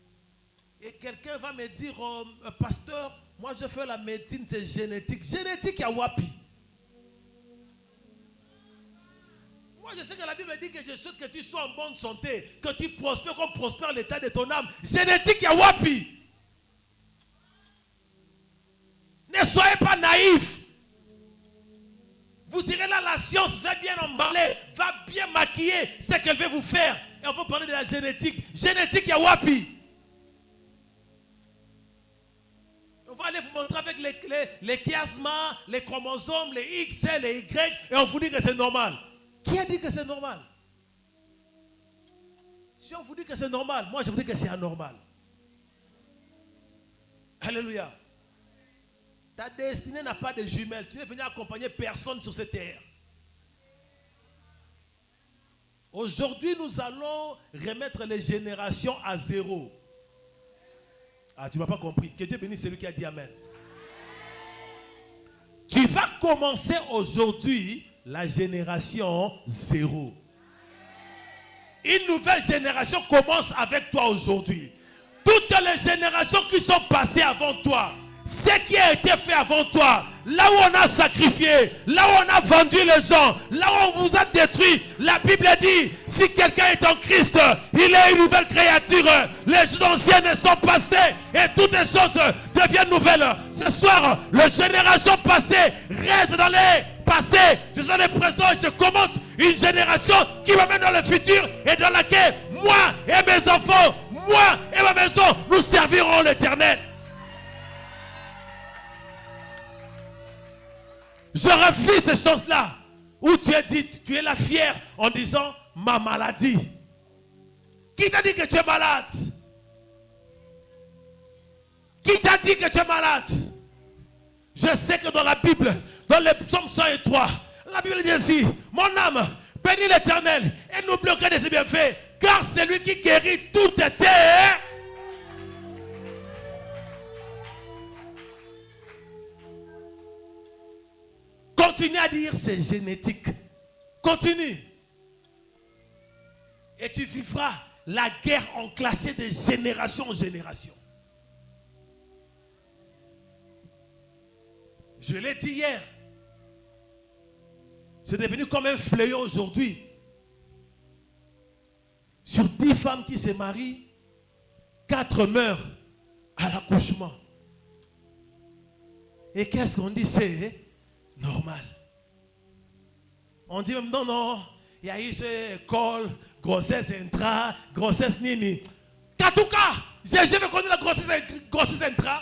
Et quelqu'un va me dire, oh, pasteur, moi je fais la médecine, c'est génétique. Génétique, il y a wapi. Moi je sais que la Bible dit que je souhaite que tu sois en bonne santé, que tu prospères comme prospère l'état de ton âme. Génétique, il y a wapi. Ne soyez pas naïfs. Vous irez là, la science va bien emballer, va bien maquiller ce qu'elle veut vous faire. Et on va parler de la génétique. Génétique, il y a wapi. On va aller vous montrer avec les chiasmas, les chromosomes, les X, les Y, et on vous dit que c'est normal. Qui a dit que c'est normal? Si on vous dit que c'est normal, moi je vous dis que c'est anormal. Alléluia. Ta destinée n'a pas de jumelles. Tu n'es venu accompagner personne sur cette terre. Aujourd'hui, nous allons remettre les générations à zéro. Ah, tu ne m'as pas compris. Que Dieu bénisse celui qui a dit Amen. Tu vas commencer aujourd'hui la génération zéro. Une nouvelle génération commence avec toi aujourd'hui. Toutes les générations qui sont passées avant toi, ce qui a été fait avant toi, là où on a sacrifié, là où on a vendu les gens, là où on vous a détruit, la Bible dit, si quelqu'un est en Christ, il est une nouvelle créature. Les choses anciennes sont passées et toutes les choses deviennent nouvelles. Ce soir, les générations passées restent dans les passés. Je suis dans les présents et je commence une génération qui va mettre dans le futur et dans laquelle moi et mes enfants, moi et ma maison, nous servirons l'Éternel. Je refuse ces choses-là où tu es là fier en disant ma maladie. Qui t'a dit que tu es malade? Qui t'a dit que tu es malade? Je sais que dans la Bible, dans le psaume 103, la Bible dit ainsi, mon âme, bénis l'Éternel et n'oublie aucun de ses bienfaits, car c'est lui qui guérit toute terre. Continue à dire c'est génétique. Continue. Et tu vivras la guerre enclenchée de génération en génération. Je l'ai dit hier. C'est devenu comme un fléau aujourd'hui. Sur 10 femmes qui se marient, 4 meurent à l'accouchement. Et qu'est-ce qu'on dit? C'est normal. On dit même non, il y a eu ce col, grossesse intra, grossesse nini. En tout cas, j'ai jamais connu la grossesse intra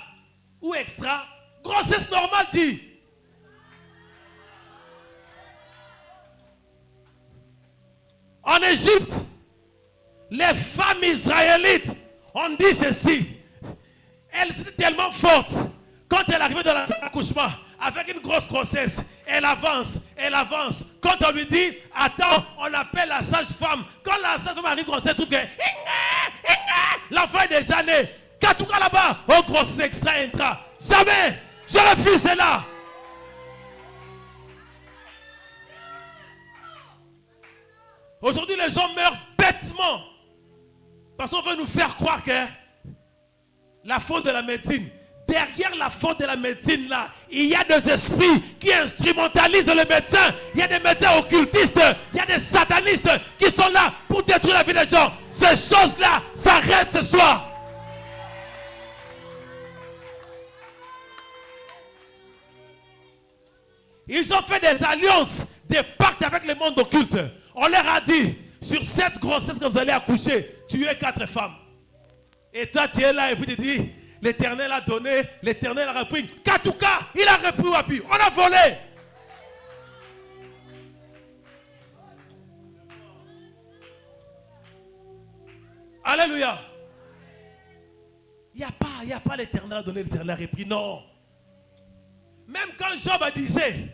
ou extra. Grossesse normale dit. En Égypte, les femmes israélites ont dit ceci. Elles étaient tellement fortes. Quand elle arrivait dans l'accouchement, avec une grosse grossesse, elle avance, elle avance. Quand on lui dit, attends, on appelle la sage-femme. Quand la sage-femme arrive grossesse, elle trouve que l'enfant est déjà né. Qu'à tout cas là-bas, oh grossesse extra, intra. Jamais, je refuse cela. Aujourd'hui, les gens meurent bêtement. Parce qu'on veut nous faire croire que la faute de la médecine, derrière la faute de la médecine là, il y a des esprits qui instrumentalisent le médecin. Il y a des médecins occultistes, il y a des satanistes qui sont là pour détruire la vie des gens. Ces choses-là s'arrêtent ce soir. Ils ont fait des alliances, des pactes avec le monde occulte. On leur a dit, sur cette grossesse que vous allez accoucher, tuez 4 femmes. Et toi tu es là et puis tu dis, l'Éternel a donné, l'Éternel a repris. Qu'en tout cas, il a repris ou appui. On a volé. Alléluia. Il n'y a pas l'Éternel a donné, l'Éternel a repris. Non. Même quand Job a disait,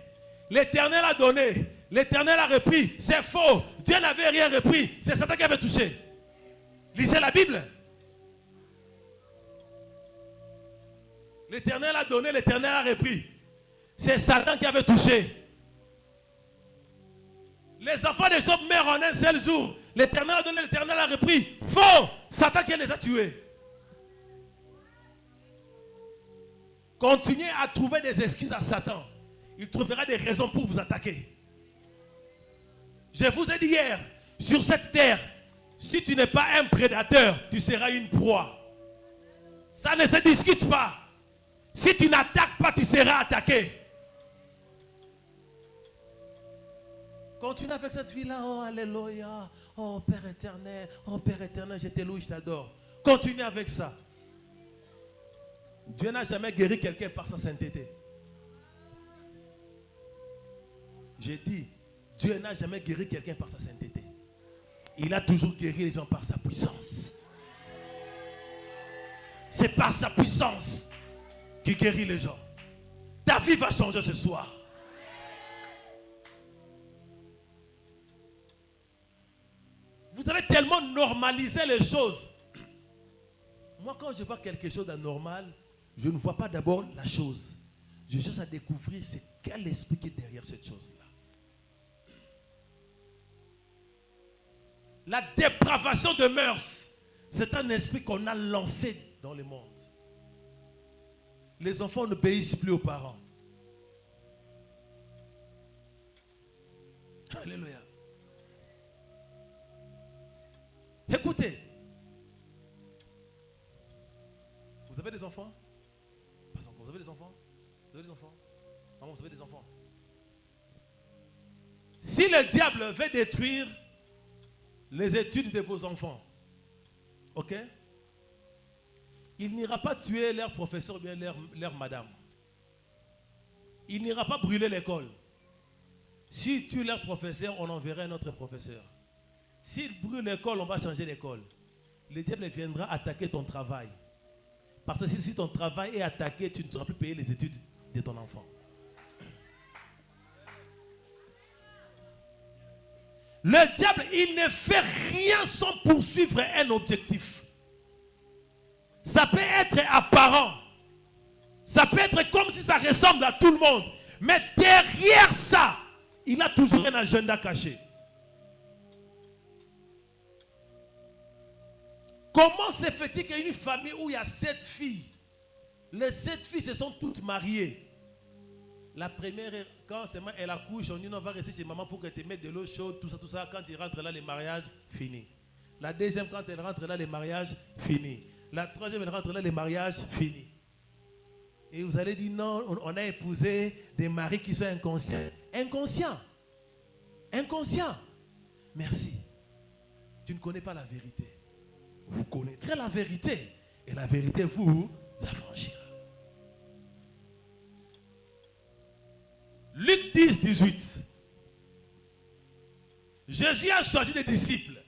l'Éternel a donné, l'Éternel a repris, c'est faux. Dieu n'avait rien repris. C'est Satan qui avait touché. Lisez la Bible. L'Éternel a donné, l'Éternel a repris. C'est Satan qui avait touché. Les enfants de Job meurent en un seul jour. L'Éternel a donné, l'Éternel a repris. Faux! Satan qui les a tués. Continuez à trouver des excuses à Satan. Il trouvera des raisons pour vous attaquer. Je vous ai dit hier, sur cette terre, si tu n'es pas un prédateur, tu seras une proie. Ça ne se discute pas. Si tu n'attaques pas, tu seras attaqué. Continue avec cette vie-là. Oh, alléluia. Oh, Père éternel. Oh, Père éternel, je te loue, je t'adore. Continue avec ça. Dieu n'a jamais guéri quelqu'un par sa sainteté. J'ai dit, Dieu n'a jamais guéri quelqu'un par sa sainteté. Il a toujours guéri les gens par sa puissance. C'est par sa puissance qui guérit les gens. Ta vie va changer ce soir. Vous avez tellement normalisé les choses. Moi, quand je vois quelque chose d'anormal, je ne vois pas d'abord la chose. Je cherche à découvrir c'est quel esprit qui est derrière cette chose-là. La dépravation de mœurs, c'est un esprit qu'on a lancé dans le monde. les enfants n'obéissent plus aux parents. Alléluia. Écoutez. Vous avez des enfants? Pas encore. Vous avez des enfants? Vous avez des enfants? Maman, vous avez des enfants? Si le diable veut détruire les études de vos enfants, ok? Il n'ira pas tuer leur professeur ou bien leur madame. Il n'ira pas brûler l'école. Si tue leur professeur, on enverra un autre professeur. S'il brûle l'école, on va changer l'école. Le diable viendra attaquer ton travail. Parce que si ton travail est attaqué, tu ne sauras plus payer les études de ton enfant. Le diable, il ne fait rien sans poursuivre un objectif. Ça peut être apparent. Ça peut être comme si ça ressemble à tout le monde. Mais derrière ça, il a toujours un agenda caché. Comment se fait-il qu'il y a une famille où il y a 7 filles? Les 7 filles se sont toutes mariées. La première, quand elle accouche, on dit non, on va rester chez maman pour qu'elle te mette de l'eau chaude, tout ça. Quand il rentre là, les mariages, fini. La deuxième, quand elle rentre là, les mariages, fini. La troisième, elle rentre là, les mariages, fini. Et vous allez dire non, on a épousé des maris qui sont inconscients. Inconscients. Merci. Tu ne connais pas la vérité. Vous connaîtrez la vérité. Et la vérité vous affranchira. Luc 10, 18. Jésus a choisi des disciples.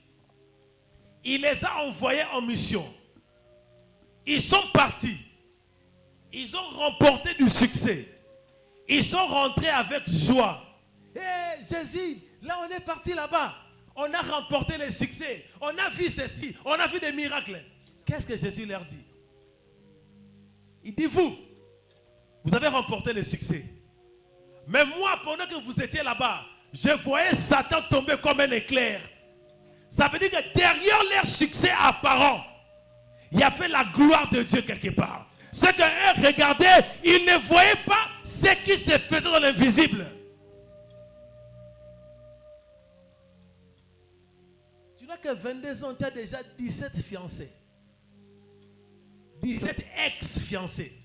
Il les a envoyés en mission. Ils sont partis. Ils ont remporté du succès. Ils sont rentrés avec joie. Hé, Jésus, là on est parti là-bas. On a remporté le succès. On a vu ceci. On a vu des miracles. Qu'est-ce que Jésus leur dit? Il dit, vous avez remporté le succès. Mais moi, pendant que vous étiez là-bas, je voyais Satan tomber comme un éclair. Ça veut dire que derrière leur succès apparent, il y avait la gloire de Dieu quelque part. Ce qu'eux regardaient, ils ne voyaient pas ce qui se faisait dans l'invisible. Tu n'as que 22 ans, tu as déjà 17 fiancés. 17 ex-fiancés.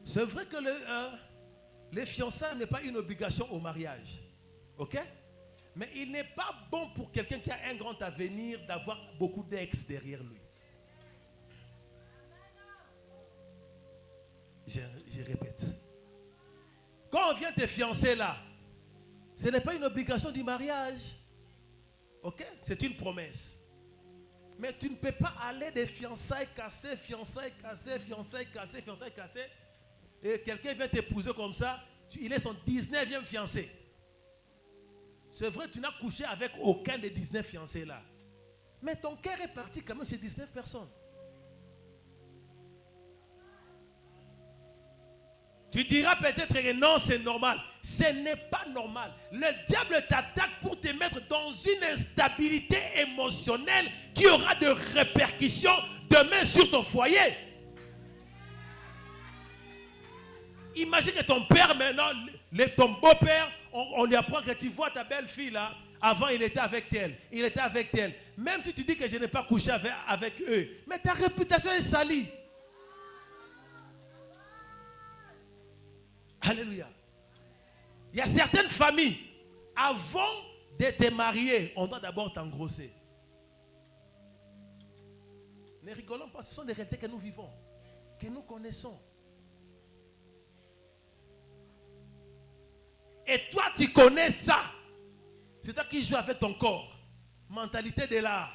C'est vrai que les fiançailles n'est pas une obligation au mariage. Ok? Mais il n'est pas bon pour quelqu'un qui a un grand avenir d'avoir beaucoup d'ex derrière lui. Je répète. Quand on vient te fiancer là, ce n'est pas une obligation du mariage. Ok? C'est une promesse. Mais tu ne peux pas aller des fiançailles cassées, fiançailles cassées, fiançailles cassées, fiançailles cassées. Et quelqu'un vient t'épouser comme ça, il est son 19e fiancé. C'est vrai, tu n'as couché avec aucun des 19 fiancés là. Mais ton cœur est parti quand même chez 19 personnes. Tu diras peut-être que non, c'est normal. Ce n'est pas normal. Le diable t'attaque pour te mettre dans une instabilité émotionnelle qui aura de répercussions demain sur ton foyer. Imagine que ton père maintenant, ton beau-père, on lui apprend que tu vois ta belle-fille là, avant il était avec elle, il était avec elle. Même si tu dis que je n'ai pas couché avec eux, mais ta réputation est salie. Alléluia. Il y a certaines familles, avant de te marier, on doit d'abord t'engrosser. Ne rigolons pas, ce sont des réalités que nous vivons, que nous connaissons. Et toi, tu connais ça. C'est toi qui joues avec ton corps. Mentalité de l'art.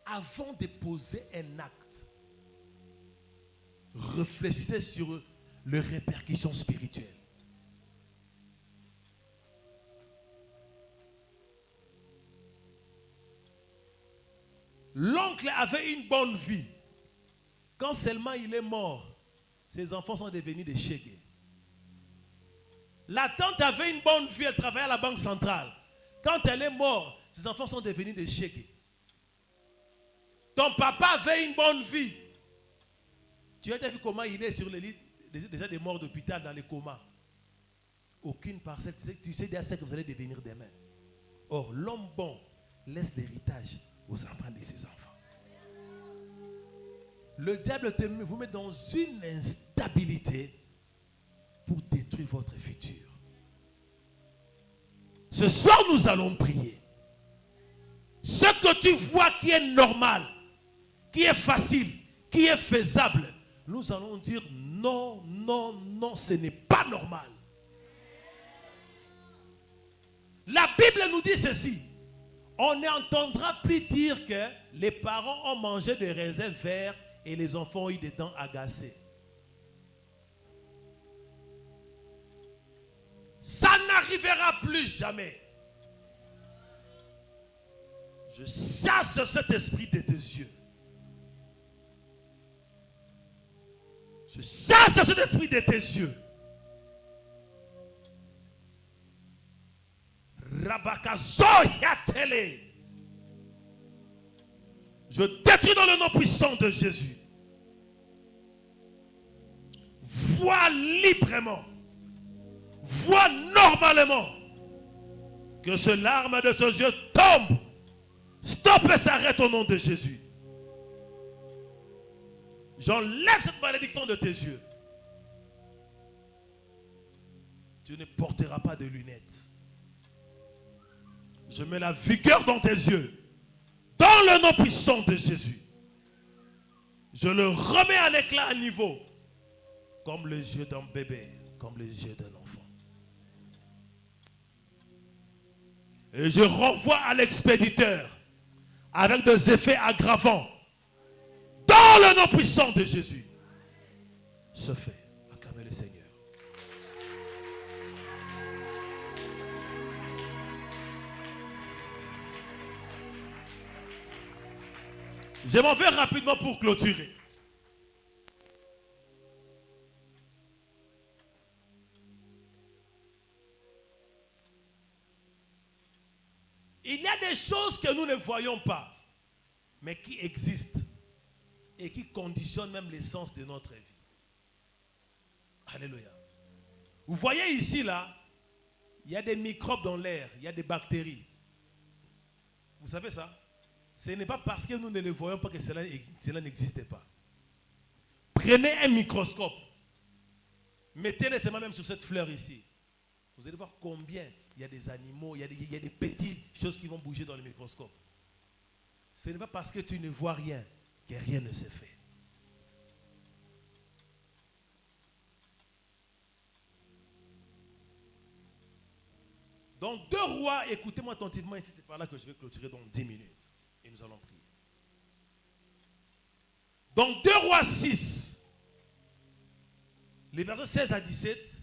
Avant de poser un acte, réfléchissez sur les répercussions spirituelles. L'oncle avait une bonne vie. Quand seulement il est mort, ses enfants sont devenus des chégués. La tante avait une bonne vie, elle travaillait à la banque centrale. Quand elle est morte, ses enfants sont devenus des chégués. Ton papa avait une bonne vie. Tu as déjà vu comment il est sur le lit, déjà des morts d'hôpital dans les comas. Aucune parcelle, tu sais déjà ce que vous allez devenir demain. Or, l'homme bon laisse l'héritage aux enfants de ses enfants. Le diable vous met dans une instabilité pour détruire votre futur. Ce soir, nous allons prier. Ce que tu vois qui est normal, qui est facile, qui est faisable, nous allons dire non, non, non, ce n'est pas normal. La Bible nous dit ceci. On n'entendra plus dire que les parents ont mangé des raisins verts et les enfants ont eu des dents agacées. Ça n'arrivera plus jamais. Je chasse cet esprit de tes yeux. Je chasse cet esprit de tes yeux. Je détruis dans le nom puissant de Jésus. Vois librement, vois normalement que ce larme de ses yeux tombe. Stop et s'arrête au nom de Jésus. J'enlève cette malédiction de tes yeux. Tu ne porteras pas de lunettes. Je mets la vigueur dans tes yeux. Dans le nom puissant de Jésus. Je le remets à l'éclat à niveau. Comme les yeux d'un bébé. Comme les yeux d'un enfant. Et je renvoie à l'expéditeur. Avec des effets aggravants. Dans le nom puissant de Jésus. Se fait. Acclamez le Seigneur. Je m'en vais rapidement pour clôturer. Il y a des choses que nous ne voyons pas, mais qui existent et qui conditionnent même l'essence de notre vie. Alléluia. Vous voyez ici, là, il y a des microbes dans l'air, il y a des bactéries. Vous savez ça? Ce n'est pas parce que nous ne le voyons pas que cela n'existe pas. Prenez un microscope. Mettez-le seulement même sur cette fleur ici. Vous allez voir combien il y a des animaux, il y a des petites choses qui vont bouger dans le microscope. Ce n'est pas parce que tu ne vois rien que rien ne se fait. Dans 2 Rois, écoutez-moi attentivement ici, c'est par là que je vais clôturer dans 10 minutes. Et nous allons prier. Dans 2 Rois 6, les versets 16 à 17,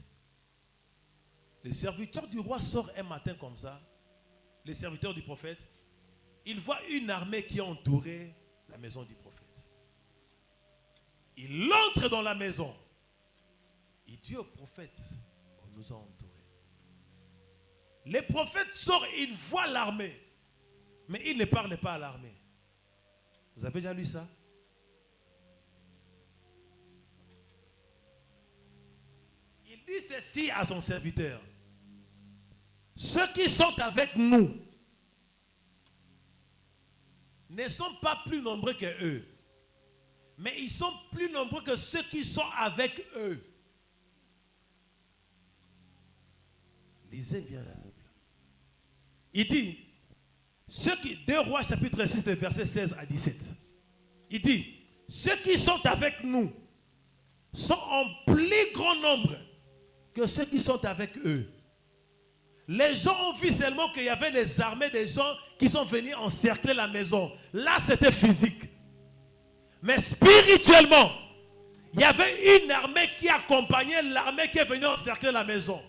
le serviteur du roi sort un matin comme ça, le serviteur du prophète, il voit une armée qui a entouré la maison du prophète. Il entre dans la maison. Il dit au prophète, on nous a entourés. Les prophètes sortent, ils voient l'armée. Mais ils ne parlent pas à l'armée. Vous avez déjà lu ça? Il dit ceci à son serviteur. Ceux qui sont avec nous ne sont pas plus nombreux que eux. Mais ils sont plus nombreux que ceux qui sont avec eux. Lisez bien la Bible. Il dit, 2 Rois chapitre 6, versets 16 à 17. Il dit, ceux qui sont avec nous sont en plus grand nombre que ceux qui sont avec eux. Les gens ont vu seulement qu'il y avait les armées des gens qui sont venus encercler la maison. Là, c'était physique. Mais spirituellement, il y avait une armée qui accompagnait l'armée qui est venue encercler la maison.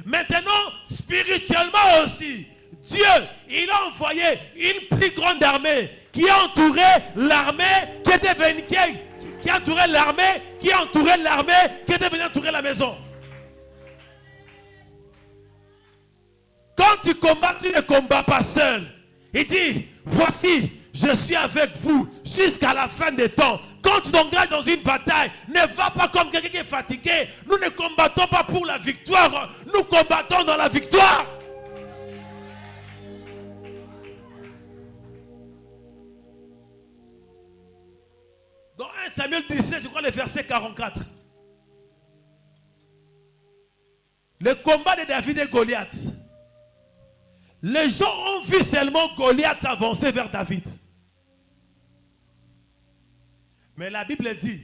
Maintenant, spirituellement aussi, Dieu, il a envoyé une plus grande armée qui a entouré l'armée qui était venue, qui a entouré l'armée, qui a entouré l'armée qui était venue entourer la maison. Quand tu combats, tu ne combats pas seul. Il dit, voici, je suis avec vous jusqu'à la fin des temps. Quand tu t'engages dans une bataille, ne va pas comme quelqu'un qui est fatigué. Nous ne combattons pas pour la victoire, nous combattons dans la victoire. Dans 1 Samuel 17, je crois le verset 44. Le combat de David et Goliath. Les gens ont vu seulement Goliath avancer vers David. Mais la Bible dit,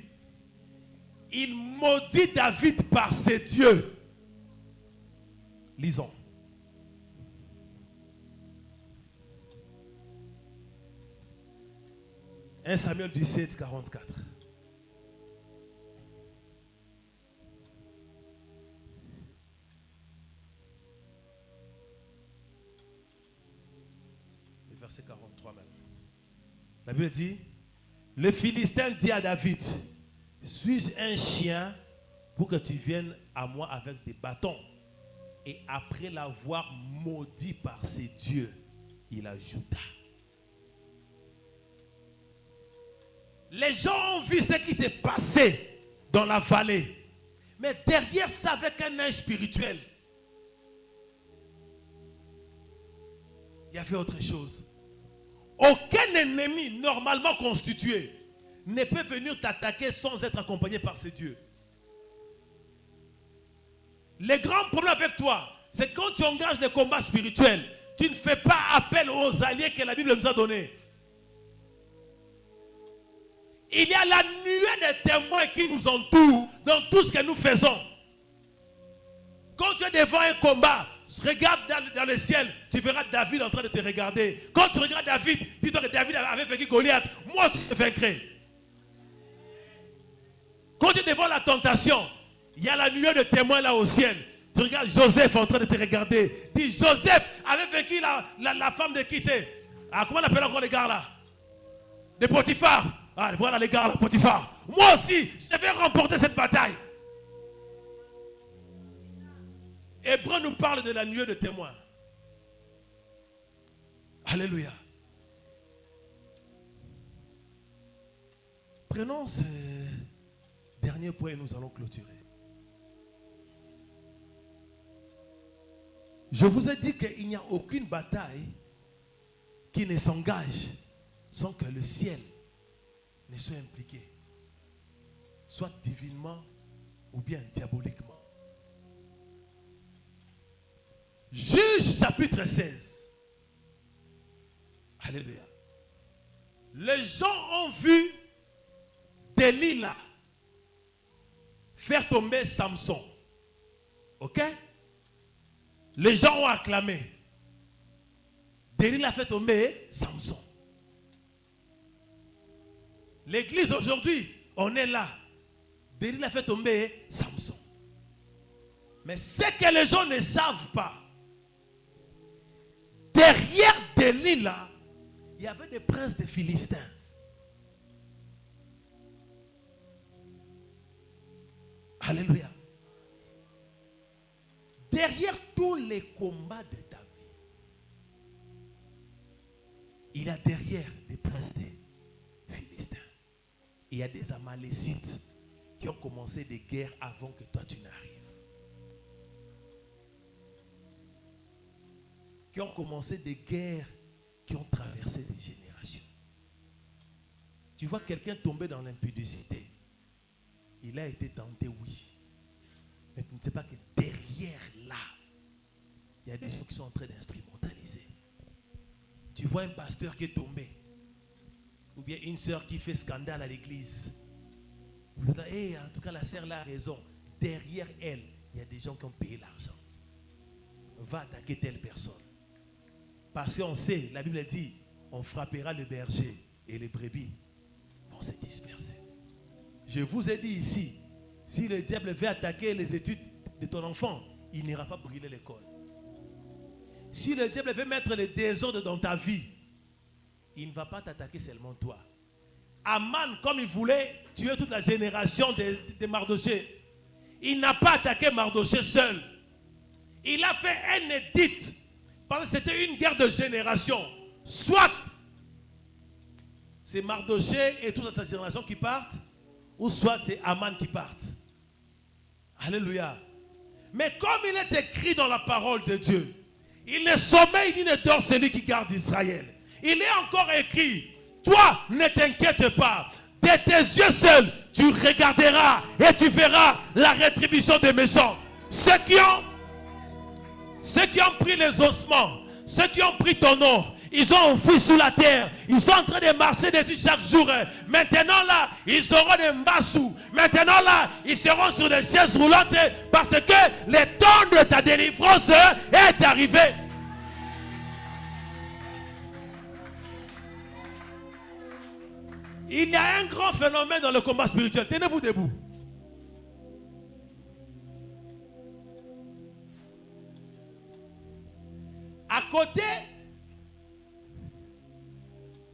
il maudit David par ses dieux. Lisons. « 1 Samuel 17, 44. Le verset 43 même. La Bible dit, le Philistin dit à David, suis-je un chien pour que tu viennes à moi avec des bâtons? Et après l'avoir maudit par ses dieux, il ajouta. Les gens ont vu ce qui s'est passé dans la vallée. Mais derrière ça, avec un œil spirituel, il y avait autre chose. Aucun ennemi normalement constitué ne peut venir t'attaquer sans être accompagné par ses dieux. Le grand problème avec toi, c'est quand tu engages le combat spirituel, tu ne fais pas appel aux alliés que la Bible nous a donnés. Il y a la nuée de témoins qui nous entourent dans tout ce que nous faisons. Quand tu es devant un combat, regarde dans le ciel, tu verras David en train de te regarder. Quand tu regardes David, dis-toi que David avait vaincu Goliath. Moi aussi je vaincrai. Quand tu es devant la tentation, il y a la nuée de témoins là au ciel. Tu regardes Joseph en train de te regarder. Dis, Joseph avait vaincu la femme de qui c'est? Ah, comment on appelle encore les gars là? De Potiphar. Ah, voilà les gars là, Potiphar. Moi aussi, je vais remporter cette bataille. Hébreu nous parle de la nuée de témoins. Alléluia. Prenons ce dernier point et nous allons clôturer. Je vous ai dit qu'il n'y a aucune bataille qui ne s'engage sans que le ciel ne soit impliqué, soit divinement ou bien diaboliquement. Juge chapitre 16. Alléluia. Les gens ont vu Delilah faire tomber Samson. Ok? Les gens ont acclamé. Delilah fait tomber Samson. L'église aujourd'hui, on est là. Delilah fait tomber Samson. Mais ce que les gens ne savent pas, derrière Delilah, il y avait des princes des Philistins. Alléluia. Derrière tous les combats de ta vie, il y a derrière des princes des Philistins. Il y a des Amalécites qui ont commencé des guerres avant que toi tu n'arrives. Qui ont commencé des guerres qui ont traversé des générations. Tu vois quelqu'un tomber dans l'impudicité. Il a été tenté, oui. Mais tu ne sais pas que derrière là, il y a des gens qui sont en train d'instrumentaliser. Tu vois un pasteur qui est tombé. Ou bien une sœur qui fait scandale à l'église. Vous dites, hey, en tout cas la sœur là a raison. Derrière elle, il y a des gens qui ont payé l'argent. Va attaquer telle personne. Parce qu'on sait, la Bible dit, on frappera le berger et les brebis vont se disperser. Je vous ai dit ici, si le diable veut attaquer les études de ton enfant, il n'ira pas brûler l'école. Si le diable veut mettre le désordre dans ta vie, il ne va pas t'attaquer seulement toi. Aman, comme il voulait tuer toute la génération de Mardoché, il n'a pas attaqué Mardoché seul. Il a fait un édit Parce que c'était une guerre de génération. Soit c'est Mardoché et toute sa génération qui partent, ou soit c'est Aman qui partent. Alléluia. Mais comme il est écrit dans la parole de Dieu, il ne sommeille ni ne dort celui qui garde Israël. Il est encore écrit, toi ne t'inquiète pas, de tes yeux seuls, tu regarderas et tu verras la rétribution des méchants. Ceux qui ont pris les ossements, ceux qui ont pris ton nom, ils ont enfoui sous la terre. Ils sont en train de marcher dessus chaque jour. Maintenant là, ils auront des mbassous. Maintenant là, ils seront sur des chaises roulantes parce que le temps de ta délivrance est arrivé. Il y a un grand phénomène dans le combat spirituel. Tenez-vous debout. À côté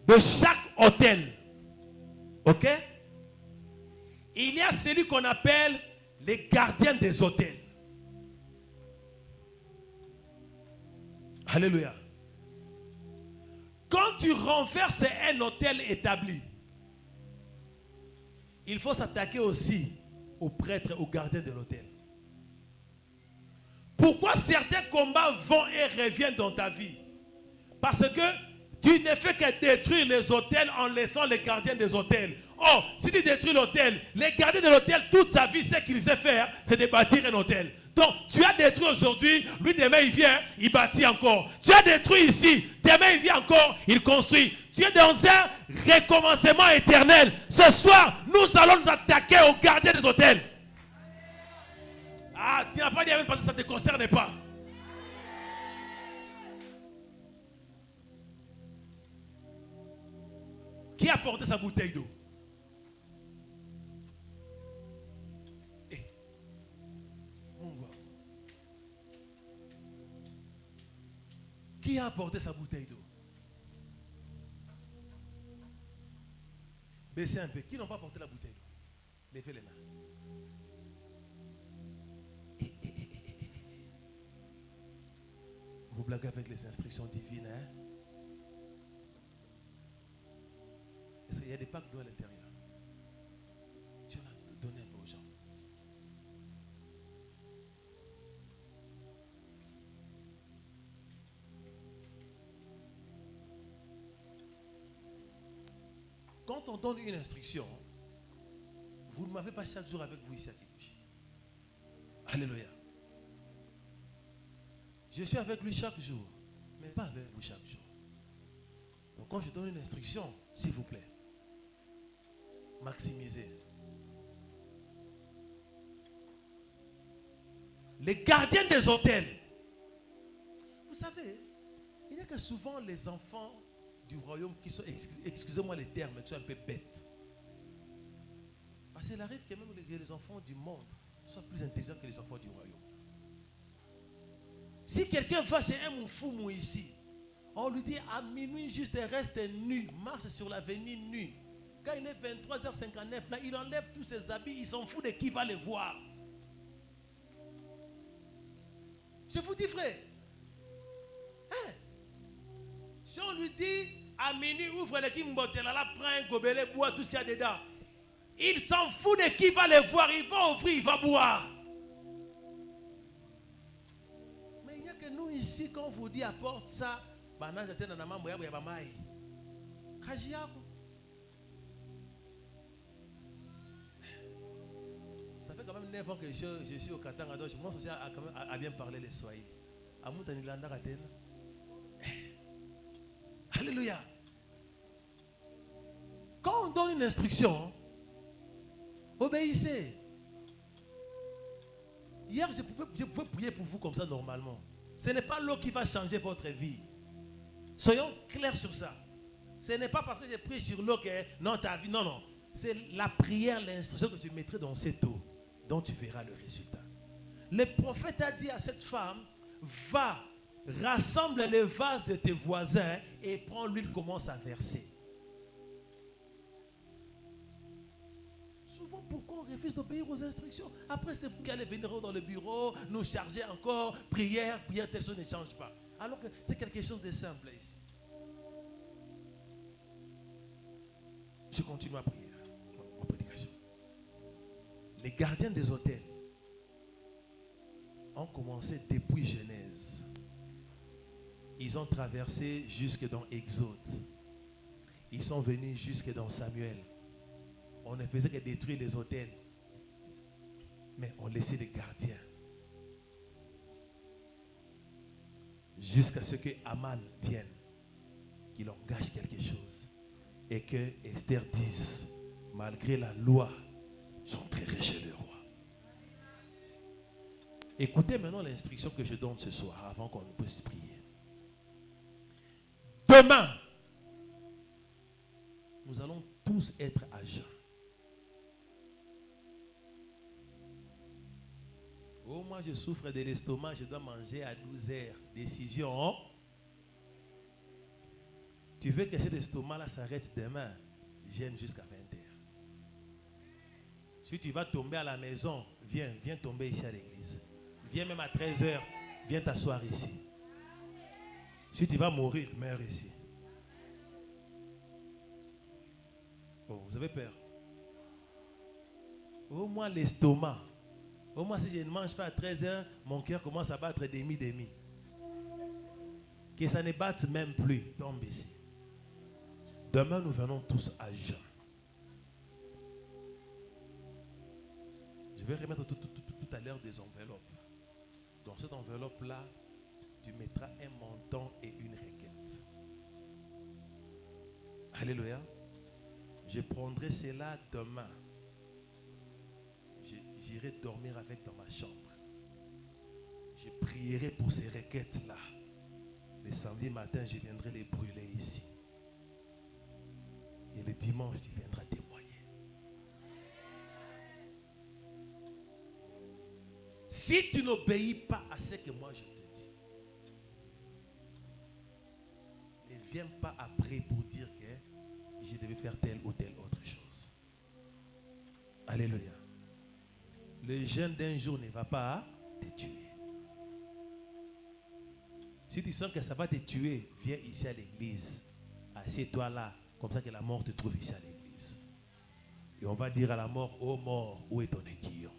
de chaque hôtel, ok, il y a celui qu'on appelle les gardiens des hôtels. Alléluia. Quand tu renverses un hôtel établi, il faut s'attaquer aussi aux prêtres, aux gardiens de l'hôtel. Pourquoi certains combats vont et reviennent dans ta vie? Parce que tu ne fais que détruire les hôtels en laissant les gardiens des hôtels. Oh, si tu détruis l'hôtel, les gardiens de l'hôtel, toute sa vie, ce qu'il sait faire, c'est de bâtir un hôtel. Donc, tu as détruit aujourd'hui, lui demain il vient, il bâtit encore. Tu as détruit ici, demain il vient encore, il construit. Tu es dans un recommencement éternel. Ce soir, nous allons nous attaquer aux gardiens des hôtels. Ah, tu n'as pas dit amen parce que ça ne te concerne pas. Qui a porté sa bouteille d'eau? Qui a apporté sa bouteille d'eau? Baissez un peu. Qui n'a pas porté la bouteille d'eau? Levez les mains. Vous blaguez avec les instructions divines, hein? Est-ce qu'il y a des packs d'eau à l'intérieur? Tu vas donner un peu aux gens. Quand on donne une instruction, vous ne m'avez pas chaque jour avec vous ici à Kibouchi. Alléluia. Je suis avec lui chaque jour, mais pas avec vous chaque jour. Donc quand je donne une instruction, s'il vous plaît, maximisez. Les gardiens des hôtels. Vous savez, il y a que souvent les enfants du royaume qui sont, excusez-moi les termes, qui sont un peu bêtes. Parce qu'il arrive que même les enfants du monde soient plus intelligents que les enfants du royaume. Si quelqu'un va chez un moufoumou ici, on lui dit à minuit juste reste nu, marche sur l'avenue nu. Quand il est 23h59, là, il enlève tous ses habits, il s'en fout de qui va les voir. Je vous dis frère, hein? Si on lui dit à minuit ouvre le kimbotel, là, prends un gobelet, bois tout ce qu'il y a dedans. Il s'en fout de qui va les voir, il va ouvrir, il va boire. Mais il n'y a que nous ici, quand on vous dit apporte ça, ça fait quand même 9 ans que je suis au Katanga, donc je commence aussi à bien parler les Swahili. Alléluia. Quand on donne une instruction, obéissez. Hier, je pouvais prier pour vous comme ça normalement. Ce n'est pas l'eau qui va changer votre vie. Soyons clairs sur ça. Ce n'est pas parce que j'ai prié sur l'eau que non, ta vie, non, non. C'est la prière, l'instruction que tu mettrais dans cette eau dont tu verras le résultat. Le prophète a dit à cette femme, va, rassemble les vases de tes voisins et prends l'huile, commence à verser. Souvent, pourquoi on refuse d'obéir aux instructions? Après, c'est vous qui allez venir dans le bureau, nous charger encore, prière, telle chose ne change pas. Alors que c'est quelque chose de simple ici. Je continue à prier, ma prédication. Les gardiens des hôtels ont commencé depuis Genèse. Ils ont traversé jusque dans Exode. Ils sont venus jusque dans Samuel. On ne faisait que détruire les hôtels. Mais on laissait les gardiens. Jusqu'à ce que Aman vienne. Qu'il engage quelque chose. Et que Esther dise, malgré la loi, j'entrerai chez le roi. Écoutez maintenant l'instruction que je donne ce soir avant qu'on puisse prier. Demain, nous allons tous être à jeun. Oh, moi je souffre de l'estomac, je dois manger à 12 heures. Décision. Tu veux que cet estomac-là s'arrête demain, jeûne jusqu'à 20 heures. Si tu vas tomber à la maison, viens tomber ici à l'église. Viens même à 13 heures, viens t'asseoir ici. Si tu vas mourir, meurs ici. Oh, vous avez peur? Au moins l'estomac. Au moins si je ne mange pas à 13 heures, mon cœur commence à battre demi-demi. Que ça ne batte même plus, tombe ici. Demain, nous venons tous à jeun. Je vais remettre tout à l'heure des enveloppes. Dans cette enveloppe-là, tu mettras un montant et une requête. Alléluia. Je prendrai cela demain. J'irai dormir avec dans ma chambre. Je prierai pour ces requêtes-là. Le samedi matin, je viendrai les brûler ici. Et le dimanche, tu viendras témoigner. Si tu n'obéis pas à ce que moi je te dis, ne viens pas après pour dire que je devais faire telle ou telle autre chose. Alléluia. Le jeûne d'un jour ne va pas te tuer. Si tu sens que ça va te tuer, viens ici à l'église. Assieds-toi là, comme ça que la mort te trouve ici à l'église. Et on va dire à la mort, ô mort, où est ton aiguillon?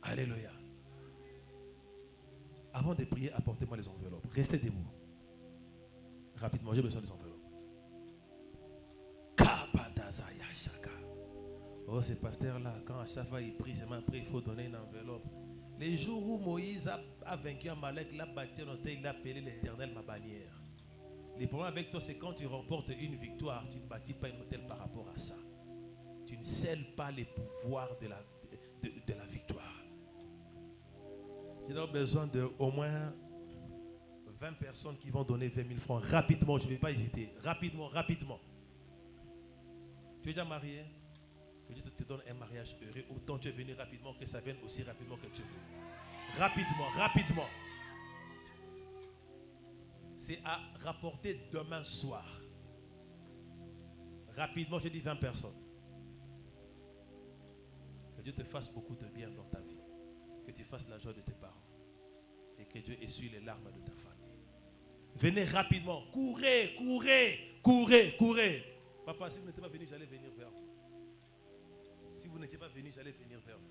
Alléluia. Avant de prier, apportez-moi les enveloppes. Restez debout. Rapidement, j'ai besoin des enveloppes. Oh, ce pasteur-là, quand à chaque fois il prie, après il faut donner une enveloppe. Les jours où Moïse a vaincu Amalek, il a bâti un hôtel, il a appelé l'Éternel ma bannière. Le problème avec toi, c'est quand tu remportes une victoire, tu ne bâtis pas un hôtel par rapport à ça. Tu ne scelles pas les pouvoirs de la victoire. J'ai donc besoin d'au moins 20 personnes qui vont donner 20 000 francs. Rapidement, je ne vais pas hésiter. Rapidement. Tu es déjà marié? Que Dieu te donne un mariage heureux. Autant tu es venu rapidement, que ça vienne aussi rapidement que tu veux. Rapidement. C'est à rapporter demain soir. Rapidement, j'ai dit 20 personnes. Que Dieu te fasse beaucoup de bien dans ta vie. Que tu fasses la joie de tes parents. Et que Dieu essuie les larmes de ta famille. Venez rapidement. Courez. Papa, si vous n'étiez pas venu, j'allais venir vers vous. Si vous n'étiez pas venu, j'allais venir vers vous.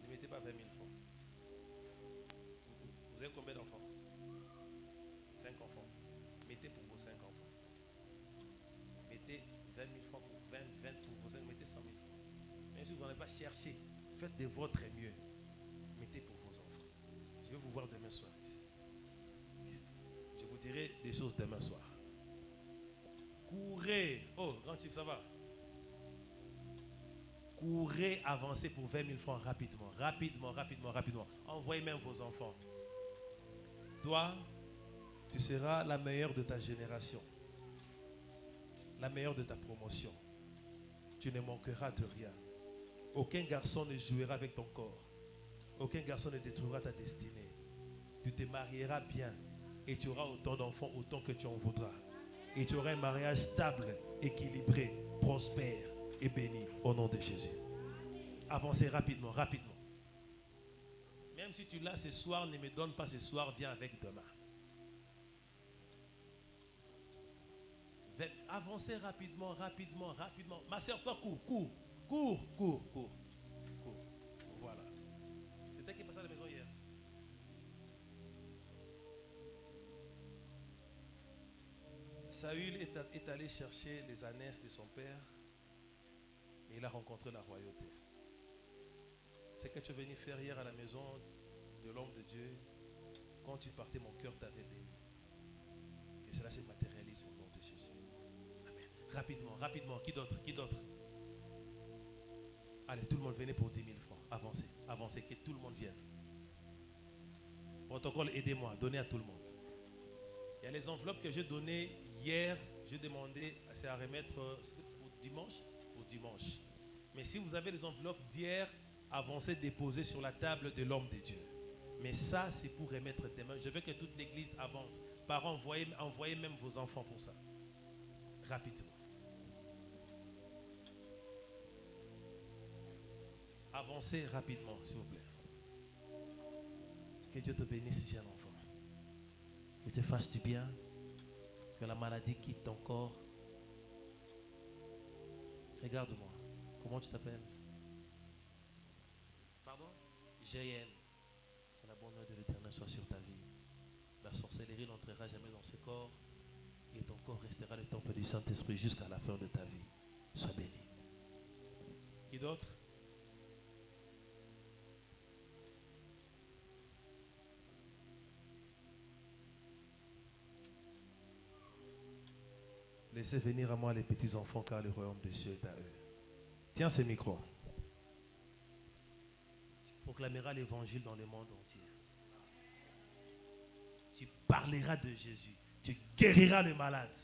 Ne mettez pas 20 000 francs. Vous avez combien d'enfants? 5 enfants. Mettez pour vos 5 enfants. Mettez 20 000 francs pour 20 pour vos 5. Mettez 100 000 francs. Même si vous n'en avez pas cherché, faites de votre mieux. Mettez pour vos enfants. Je vais vous voir demain soir ici. Je vous dirai des choses demain soir. Courez. Oh, grand type, ça va? Courez, avancez pour 20 000 francs rapidement. Envoyez même vos enfants. Toi, tu seras la meilleure de ta génération. La meilleure de ta promotion. Tu ne manqueras de rien. Aucun garçon ne jouera avec ton corps. Aucun garçon ne détruira ta destinée. Tu te marieras bien et tu auras autant d'enfants autant que tu en voudras. Et tu auras un mariage stable, équilibré, prospère et béni au nom de Jésus. Avancez rapidement. Même Même si tu l'as ce soir, ne me donne pas ce soir, viens avec demain. Avancez rapidement, rapidement, rapidement. Ma soeur, toi, cours. Voilà. C'était qui est passé à la maison hier. Saül est allé chercher les ânesses de son père et il a rencontré la royauté. Ce que tu es venu faire hier à la maison de l'homme de Dieu, quand tu partais, mon cœur t'avait béni. Et cela se matérialise au nom de Jésus. Amen. Rapidement. Qui d'autre? Allez, tout le monde venez pour 10 000 francs. Avancez, que tout le monde vienne. Protocole, aidez-moi, donnez à tout le monde. Il y a les enveloppes que j'ai données hier. J'ai demandé, c'est à remettre pour dimanche. Mais si vous avez les enveloppes d'hier, avancez, déposez sur la table de l'homme de Dieu. Mais ça, c'est pour remettre demain. Je veux que toute l'église avance. Parents, envoyez même vos enfants pour ça. Rapidement. Avancez rapidement, s'il vous plaît. Que Dieu te bénisse, jeune enfant. Que tu fasses du bien. Que la maladie quitte ton corps. Regarde-moi. Comment tu t'appelles? Pardon? J.N. Que la bonne œuvre de l'Éternel soit sur ta vie. La sorcellerie n'entrera jamais dans ce corps. Et ton corps restera le temple du Saint-Esprit jusqu'à la fin de ta vie. Sois béni. Qui d'autre? Laissez venir à moi les petits enfants car le royaume des cieux est à eux. Tiens ce micro. Tu proclameras l'évangile dans le monde entier. Tu parleras de Jésus. Tu guériras les malades.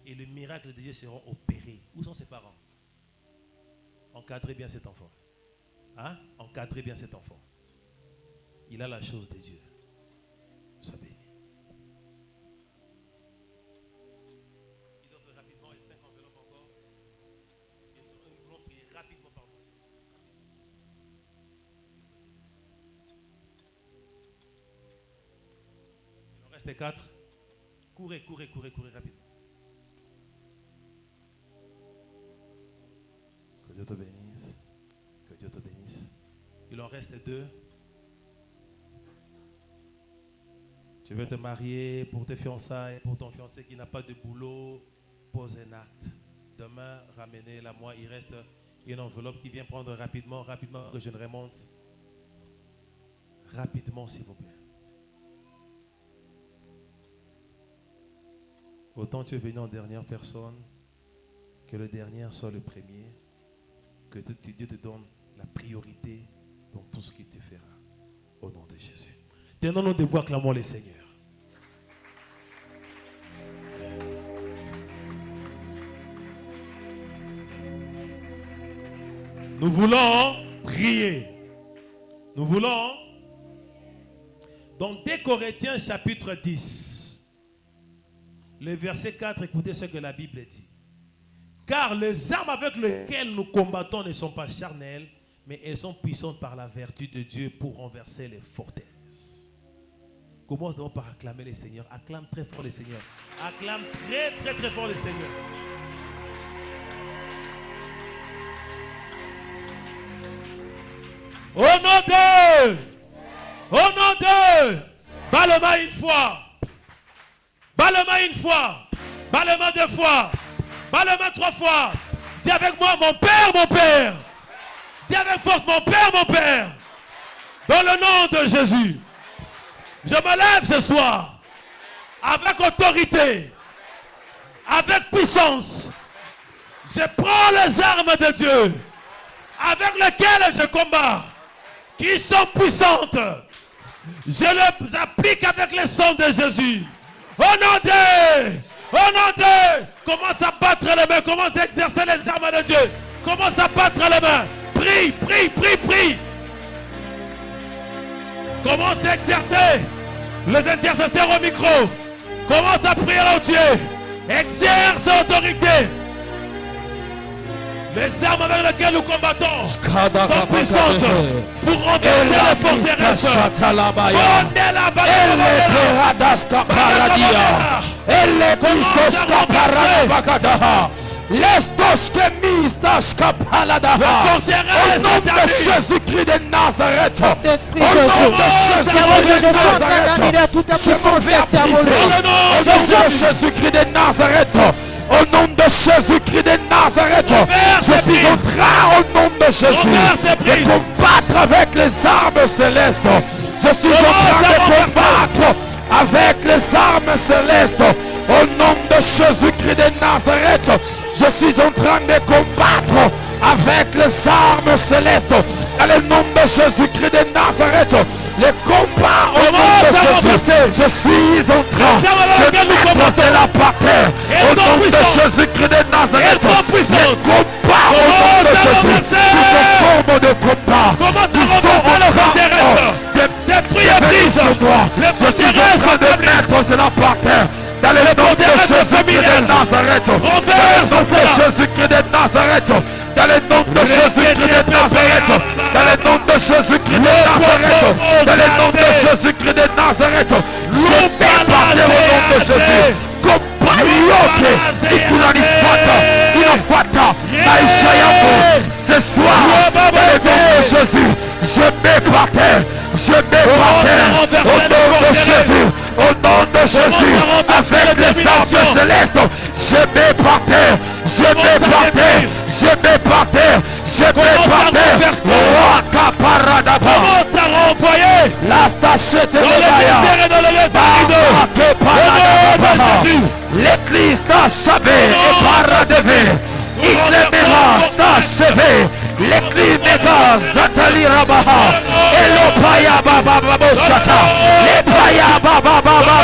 Et les miracles de Dieu seront opérés. Où sont ses parents? Encadrez bien cet enfant. Hein? Encadrez bien cet enfant. Il a la chose de Dieu. Sois béni. Restez 4. Courez rapidement. Que Dieu te bénisse. Que Dieu te bénisse. Il en reste 2. Tu veux te marier pour tes fiançailles, pour ton fiancé qui n'a pas de boulot, pose un acte. Demain, ramenez-la moi. Il reste une enveloppe qui vient prendre rapidement que je ne remonte. Rapidement, s'il vous plaît. Autant tu es venu en dernière personne, que le dernier soit le premier, que Dieu te donne la priorité dans tout ce qu'il te fera. Au nom de Jésus. Tenons-nous debout, acclamons les Seigneurs. Nous voulons prier. Nous voulons, dans 2 Corinthiens chapitre 10, le verset 4, écoutez ce que la Bible dit. Car les armes avec lesquelles nous combattons ne sont pas charnelles, mais elles sont puissantes par la vertu de Dieu pour renverser les forteresses. Commence donc par acclamer les Seigneurs. Acclame très fort les Seigneurs. Acclame très fort les Seigneurs. Au nom de, bas le main une fois. Bas le main une fois. Bas le main 2 fois. Bas le main 3 fois. Dis avec moi, mon Père. Dis avec force, mon Père. Dans le nom de Jésus. Je me lève ce soir. Avec autorité. Avec puissance. Je prends les armes de Dieu. Avec lesquelles je combats. Qui sont puissantes. Je les applique avec le sang de Jésus. Au nom de, commence à battre les mains, commence à exercer les armes de Dieu, commence à battre les mains, prie. Commence à exercer les intercesseurs au micro, commence à prier au Dieu, exerce autorité. Les armes avec lesquelles nous combattons sont puissantes pour renverser les forteresses. Au nom de Jésus-Christ de Nazareth, Esprit Jésus, Seigneur Dieu, je suis en train d'annuler toute la puissance cette au nom de Jésus-Christ de Nazareth, au nom de Jésus-Christ de Nazareth, je suis en train, au nom de Jésus, de combattre avec les armes célestes. Je suis en train de combattre avec les armes célestes. Au nom de Jésus-Christ de Nazareth, je suis en train de combattre avec les armes célestes. Dans le nom de Jésus-Christ de Nazareth, les combats au nom de Jésus, je suis en train de mettre de la parterre. Au nom de Jésus-Christ de Nazareth, les combats au nom de Jésus, toutes les formes de combat qui sont en train de détruire sur moi. Je suis en train de mettre de la parterre. Dans le nom de Jésus-Christ de Nazareth, dans le nom de Jésus-Christ de Nazareth, dans le nom de Jésus-Christ de Nazareth, dans le nom de Jésus-Christ de Nazareth, dans le nom de Jésus-Christ de Nazareth, je vais parler au nom de Jésus. Compayoke, ikunanifata, inafata, maisha yako, ce soir, dans le nom de Jésus, je vais partir, au nom de Jésus, au nom de Jésus, avec les armes célestes, je vais partir, je vais partir, je vais partir, je vais partir. Commence à renvoyer L'astachete dans le désert et dans le Jésus. L'église t'achève et paradeve. Iklemera t'achève. L'église méga Zatali Rabaha. Elopaya Baba Baboshata. Lepaya Baba Baba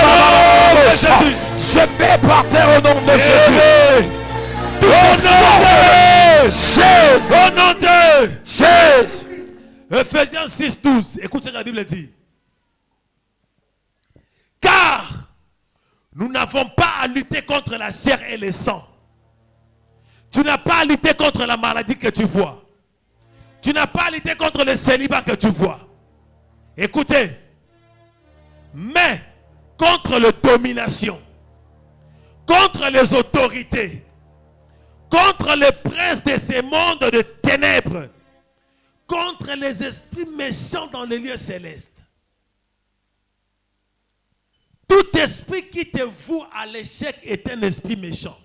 Baboshata. Je vais partir au nom de Jésus. Au nom de Jésus. Ephésiens 6:12. Écoute ce que la Bible dit. Car nous n'avons pas à lutter contre la chair et le sang. Tu n'as pas à lutter contre la maladie que tu vois. Tu n'as pas à lutter contre le célibat que tu vois. Écoutez. Mais contre la domination, contre les autorités, contre les princes de ces mondes de ténèbres, contre les esprits méchants dans les lieux célestes. Tout esprit qui te voue à l'échec est un esprit méchant.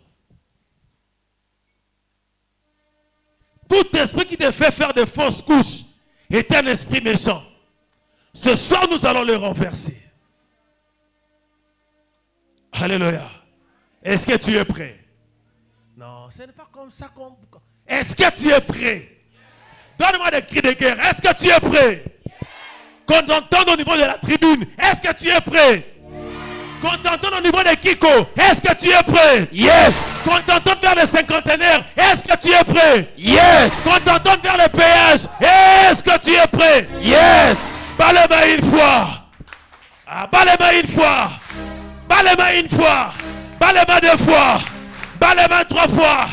Tout esprit qui te fait faire de fausses couches est un esprit méchant. Ce soir, nous allons le renverser. Alléluia. Est-ce que tu es prêt? Non, ce n'est pas comme ça qu'on... Est-ce que tu es prêt? Donne-moi des cris de guerre. Est-ce que tu es prêt? Qu'on t'entende au niveau de la tribune. Est-ce que tu es prêt? Qu'on t'entende au niveau de Kiko. Est-ce que tu es prêt? Yes. Qu'on t'entende vers les cinquantenaires. Est-ce que tu es prêt? Yes. Qu'on t'entende vers le péage. Est-ce que tu es prêt? Yes. Bats les mains une fois. Ah, bats les mains une fois. Bats les mains une fois. Bats les mains deux fois. Bats les mains trois fois.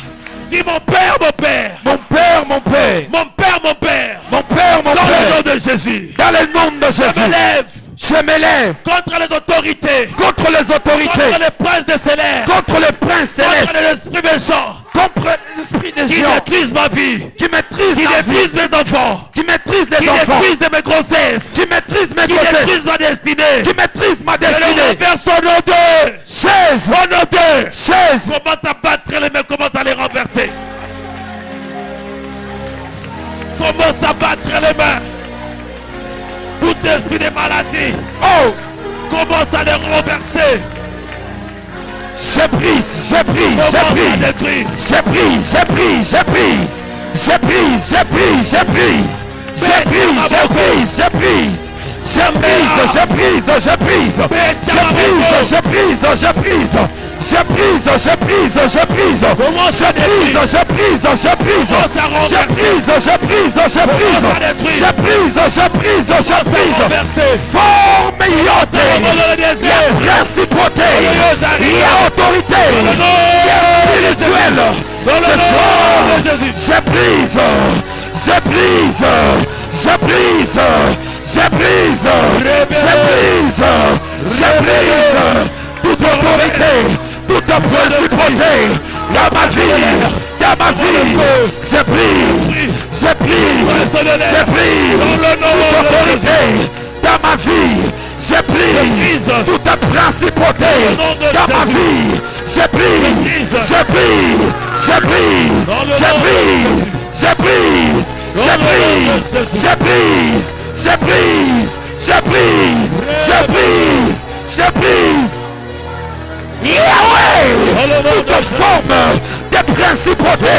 Dis mon Père, mon Père. Mon Père, mon Père. Mon Père, mon Père. Mon Père, mon Dans Père. le nom de Jésus. Dans le nom de Jésus. Je me lève. Je me lève contre les autorités. contre les autorités. Contre les princes de célestes. Contre les princes célestes. Contre les esprits méchants. Contre les esprits des Qui géants. détruisent ma vie. Qui maîtrisent Qui ma vie. détruisent mes enfants. Qui maîtrisent les Qui enfants. détruisent de mes grossesses. Qui maîtrisent mes Qui détruisent grossesses. ma destinée. Qui maîtrisent ma Je le destinée. renverse au nom de Chaise. Au nom de Chaise. Commence à battre les mains. Commence à les renverser. Commence à battre les mains. Tout esprit de maladie. Oh. Commence à les renverser. Je brise, je brise, Commence je à brise. détruire. Je brise, je brise, je brise. Je brise, je brise, je brise. Je brise, je brise, je brise. Je brise, je brise, je brise. Je brise, je brise, je brise. Je brise, je brise, je brise. Commence à Je brise, détruire. je brise, je brise. Commence à renverser. Je brise, je brise, je brise. Commence à détruire. Je brise, je brise, je Commence à brise. renverser. Forme yoté. Dans le Il y a désert. principauté. Dans le Il y a autorité. Dans le nom Il y a spirituel. Dans le Ce nom soir, de Jésus. je brise, je brise, je brise, je brise, je brise, je brise toute autorité, toute principauté dans ma vie, dans ma vie. Je brise, je brise, je brise toute autorité dans ma vie. Je brise toute principauté dans ma vie. Je brise, je brise, je brise, je brise, je brise, je brise, je brise, je brise, je brise, je brise, je brise. Yahweh, toute forme de principauté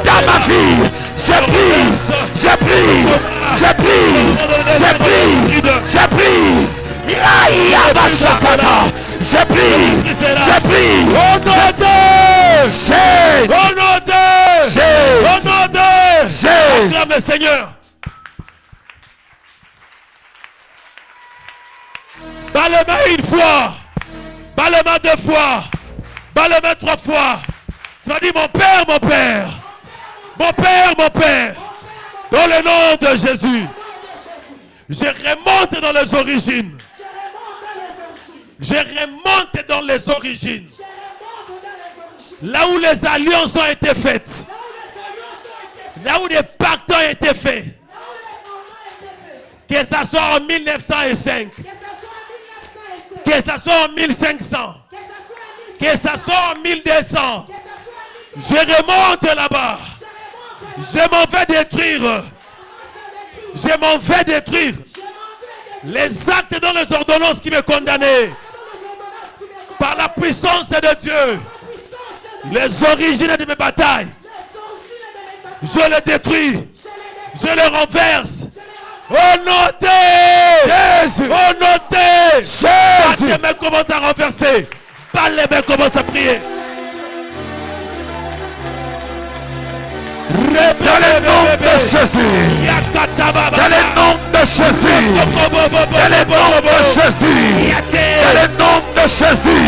dans ma vie, je brise, je brise, je brise, je brise, je brise. Je brise, je brise. Au nom de Jésus, Au nom de Jésus, Au nom de Jésus. Acclame le Seigneur. Bats les mains une fois. Bats les mains deux fois. Bats les mains trois fois. Tu vas dire mon Père, mon Père. Mon Père, mon Père. Dans le nom de Jésus. Je remonte dans les origines. Je remonte dans les origines. Là où les alliances ont été faites. Là où les pactes ont été faits. Que ça soit en 1905. Que ça soit en 1500. Que ça soit en 1200. Je remonte là-bas. Je m'en vais détruire. Je m'en vais détruire les actes dans les ordonnances qui me condamnaient. Par la puissance de Dieu. Les origines de mes batailles. Je les détruis. Je les renverse. Au nom de Jésus, Au nom de Jésus. Pas les mains commencent à renverser. Pas les mains commencent à prier. Dans le nom de Jésus. Dans le nom de Jésus. Dans le nom de Jésus. Dans le nom de Jésus.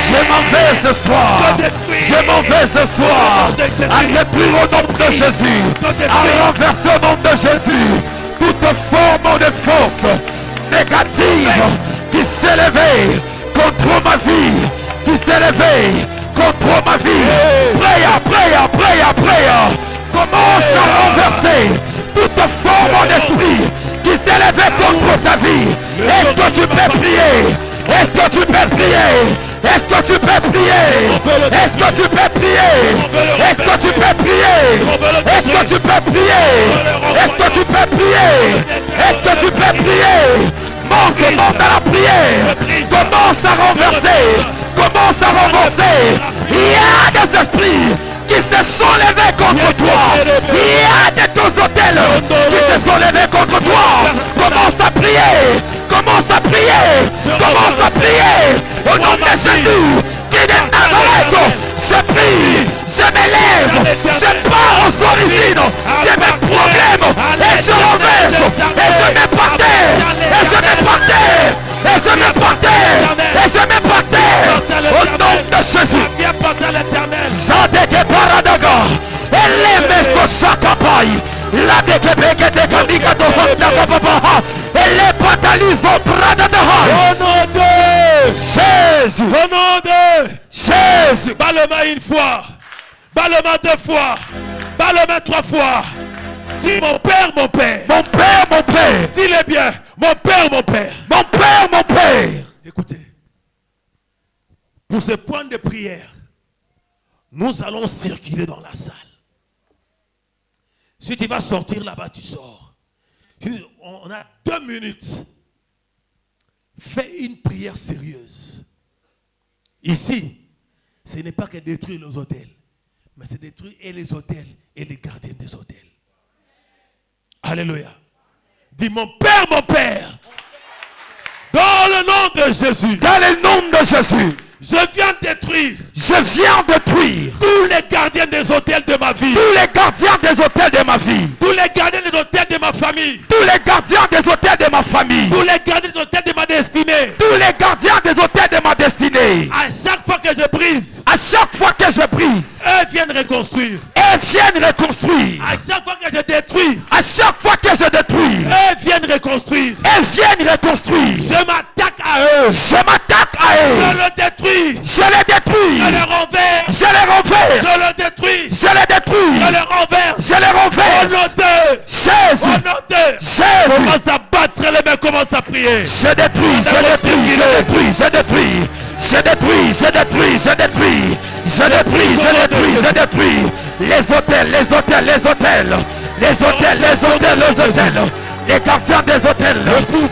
Je m'en vais ce soir. Je m'en vais ce soir. À détruire au nom de Jésus. À renverser au nom de Jésus. Toute forme de force négative qui s'est levée contre ma vie. Qui s'est levée contre ma vie. Prière, prière, prière, prière. Commence à renverser toute forme d'esprit qui s'est levé contre ta vie. Est-ce que tu peux prier? Est-ce que tu peux prier? Est-ce que tu peux prier? Est-ce que tu peux prier? Est-ce que tu peux prier? Est-ce que tu peux prier? Est-ce que tu peux prier? Est-ce que tu peux prier? Monte à la prière. Commence à renverser. Commence à renverser. Il y a des esprits qui se sont levés contre toi. Il y a de tes hôtels qui se sont levés contre toi. Commence à prier. Commence à prier. Commence à prier. Au nom de Jésus qui est de Nazareth, je prie. Je m'élève. Je pars aux origines de mes problèmes. Et je renverse. Et je me partais. Et je me partais. Et je me partais. Et je me partais. Au nom de Jésus. Viens porter à l'Éternel. Zadeke paradaga, elemesto shakapai, la dekebeke dekamiga do honda babaha, ele patalizo bradadaha. Au nom de Jésus, Au nom de Jésus, Bats le main une fois. Bats le main deux fois. Bats le main trois fois. Dis mon Père, mon Père. mon Père, mon Père, Dis-le bien. Mon Père, mon Père. mon Père, mon Père. Écoutez. Pour ce point de prière, nous allons circuler dans la salle. Si tu vas sortir là-bas, tu sors. On a 2 minutes. Fais une prière sérieuse. Ici, ce n'est pas que détruire les hôtels, mais c'est détruire et les hôtels et les gardiens des hôtels. Alléluia. Dis mon Père, dans le nom de Jésus. Dans le nom de Jésus, Je viens détruire. Je viens détruire Tous les gardiens des hôtels de ma vie. tous les gardiens des hôtels de ma vie. Tous les gardiens des hôtels de ma famille. Tous les gardiens des hôtels de ma famille. Tous les gardiens des hôtels de ma destinée. Tous les gardiens des hôtels de ma destinée. À chaque fois que je brise, À chaque fois que je brise, eux viennent reconstruire. elles viennent reconstruire. À chaque fois que je détruis, À chaque fois que je détruis, eux viennent reconstruire. elles viennent reconstruire. Je m'attaque à eux. Je m'attaque à Je eux. le détruis. Je les détruis. Je le renverse. Je les renverse. Je le détruis. Je les détruis. Je le renverse. Je les Au nom renverse. de Jésus. Au nom de Jésus. Commence à battre les mains, commence à prier. Je détruis, je détruis, je détruis, je détruis. Je détruis, je détruis, je détruis. Je détruis, je détruis, je détruis. Les hôtels, les hôtels, les hôtels. Les hôtels, les hôtels, les hôtels. Les gardiens des hôtels.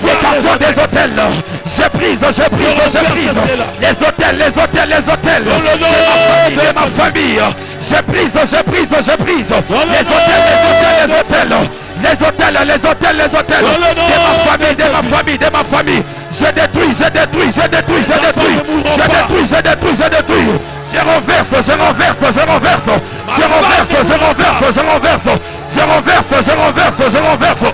Les gardiens des hôtels. Je brise, je brise, je brise. Les hôtels, les hôtels, les hôtels. De ma famille. Je brise, je brise, je brise. Les hôtels, les hôtels, les hôtels. Les hôtels, les hôtels, les hôtels. De ma famille, de ma famille, de ma famille. Je détruis, je détruis, je détruis, je détruis. Je détruis, je détruis, je détruis. Je renverse, je renverse, je renverse. Je renverse, je renverse, je renverse. Je renverse, je renverse, je renverse.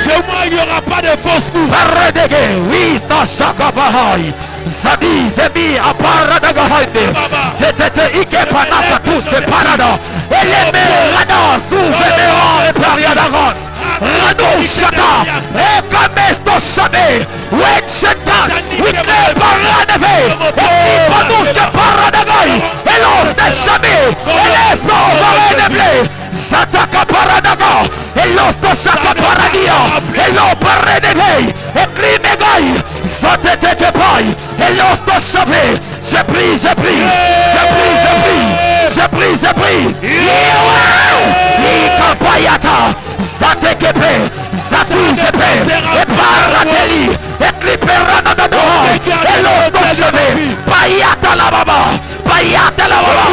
Chez moi, il n'y aura pas de fausses couches. Paradege, oui, sta shaka bahai. Zabi, zebi, aparadaga haide. C'était ike panata tous et parada. Eleme, rada, souverain, et pariadagas. Rado shata, et kamesto shame. Wet shata, wikne paradeve. Et panus que paradagai. Elos de shame. Elesto varedeble. Sataka paradaga. Elos de shaka paradia. Elo paredeve. Et klimegai. Satete que paille. Elos de shame. Je prie, je prie. Je prie, je prie. Je prie, je prie. Ikapayata. Zatekepe. Zatu jepe. Et paradeli. Et kliperana da doha. Elos de shame. Payata la baba. Payata la baba.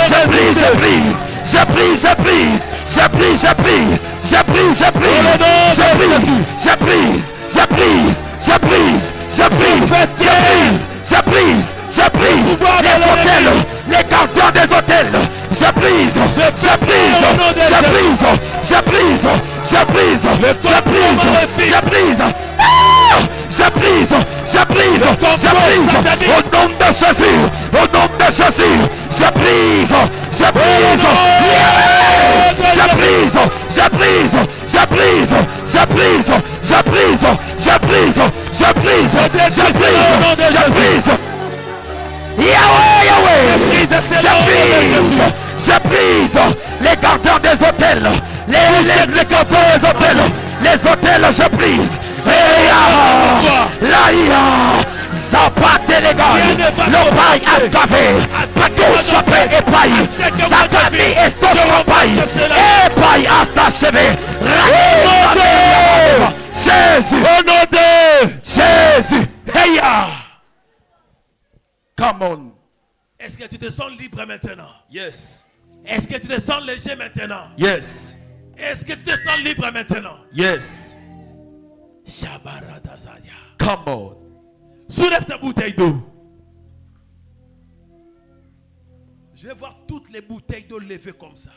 Je prie, je prie. Je prie, je prie. Je prie, je prie. Je prie, je prie. Je prie, je prie. Je prie, je prie. Je prie, je prie. Je prie, je prie. Les hôtels, les gardiens des hôtels. Je prise, je prise, je prise, je prise, je prise, je prise, je prise. Je prise, je prise, je prise. Au nom de Jésus, au nom de Jésus. Je prise, je prise. Je prise, je prise, je prise, je prise, je prise, je prise, je prise, je prise, je prise. Yahweh, Yahweh, je prise les gardiens des hôtels, les gardiens des hôtels, les hôtels, je prise. Zapate les gars, le paille ascavé, pato chapé et paille, Zakati estos paille, et paille astachevé, Jésus, Au nom de Jésus, Heya. come on, Est-ce que tu te sens libre maintenant? yes, Est-ce que tu te sens léger maintenant? yes, Est-ce que tu te sens libre maintenant? yes, Shabaradazaya. come on, Soulève ta bouteille d'eau. Je vais voir toutes les bouteilles d'eau levées comme ça.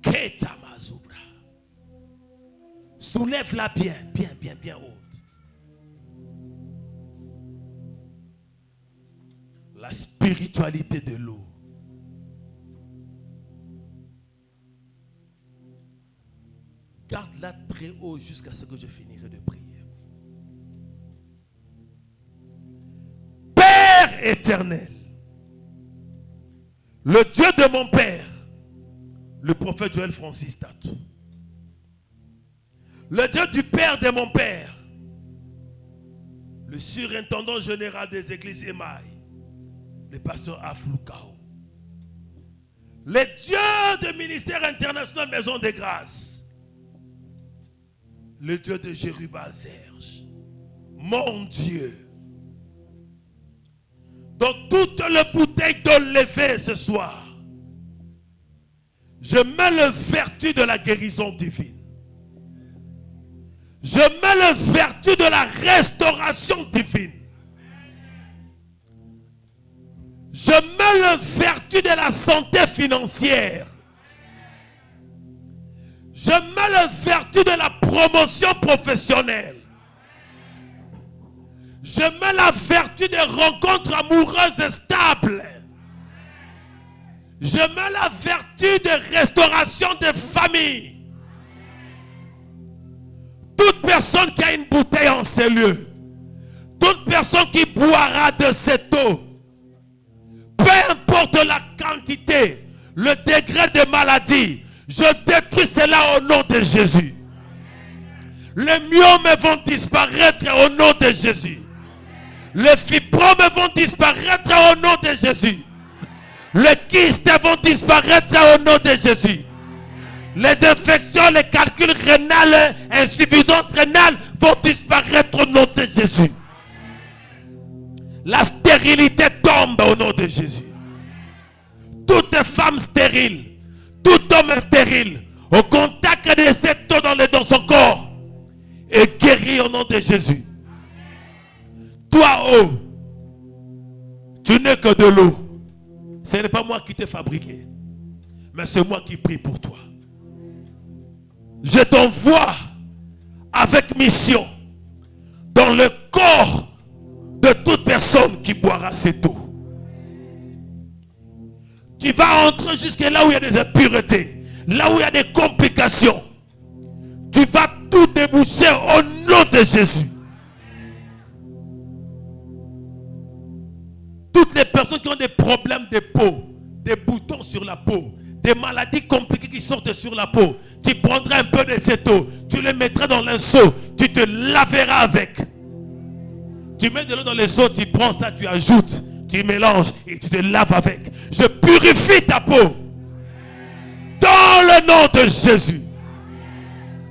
Ketamazubra. Soulève-la bien, bien, bien, bien haute. La spiritualité de l'eau. Garde-la très haut jusqu'à ce que je finirai de prier. Père éternel, le Dieu de mon père, le prophète Joël Francis Tatou, le Dieu du père de mon père, le surintendant général des églises Émaï, le pasteur Afloukao, le Dieu du ministère international Maison des Grâces, le Dieu de Jérubal Serge, mon Dieu. Dans toutes les bouteilles d'eau levées ce soir, je mets le vertu de la guérison divine. Je mets le vertu de la restauration divine. Je mets le vertu de la santé financière. Je mets le vertu de la promotion professionnelle. Je mets la vertu des rencontres amoureuses stables. Je mets la vertu de restauration des familles. Toute personne qui a une bouteille en ces lieux, toute personne qui boira de cette eau, peu importe la quantité, le degré de maladie, je détruis cela au nom de Jésus. Les myomes vont disparaître au nom de Jésus. Les fibromes vont disparaître au nom de Jésus. Les kystes vont disparaître au nom de Jésus. Les infections, les calculs rénaux, insuffisance rénale vont disparaître au nom de Jésus. La stérilité tombe au nom de Jésus. Toute femme stérile, tout homme stérile, au contact de cette eau dans son corps, est guéri au nom de Jésus. Toi, eau, tu n'es que de l'eau. Ce n'est pas moi qui t'ai fabriqué, mais c'est moi qui prie pour toi. Je t'envoie avec mission dans le corps de toute personne qui boira cette eau. Tu vas entrer jusque là où il y a des impuretés, là où il y a des complications. Tu vas tout déboucher au nom de Jésus. Toutes les personnes qui ont des problèmes de peau, des boutons sur la peau, des maladies compliquées qui sortent sur la peau, tu prendras un peu de cette eau, tu le mettras dans un seau, tu te laveras avec. Tu mets de l'eau dans les seaux, tu prends ça, tu ajoutes, tu mélanges et tu te laves avec. Je purifie ta peau. Dans le nom de Jésus.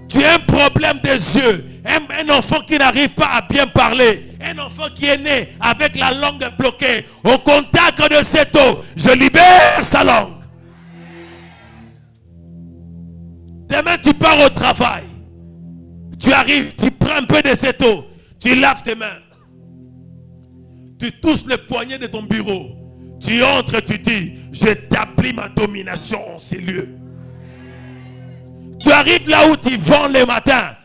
Tu as un problème des yeux, un enfant qui n'arrive pas à bien parler, un enfant qui est né avec la langue bloquée, au contact de cette eau, je libère sa langue. Demain tu pars au travail, tu arrives, tu prends un peu de cette eau, tu laves tes mains, tu touches le poignet de ton bureau, tu entres, tu dis, j'établis ma domination en ces lieux. Tu arrives là où tu vends le matin,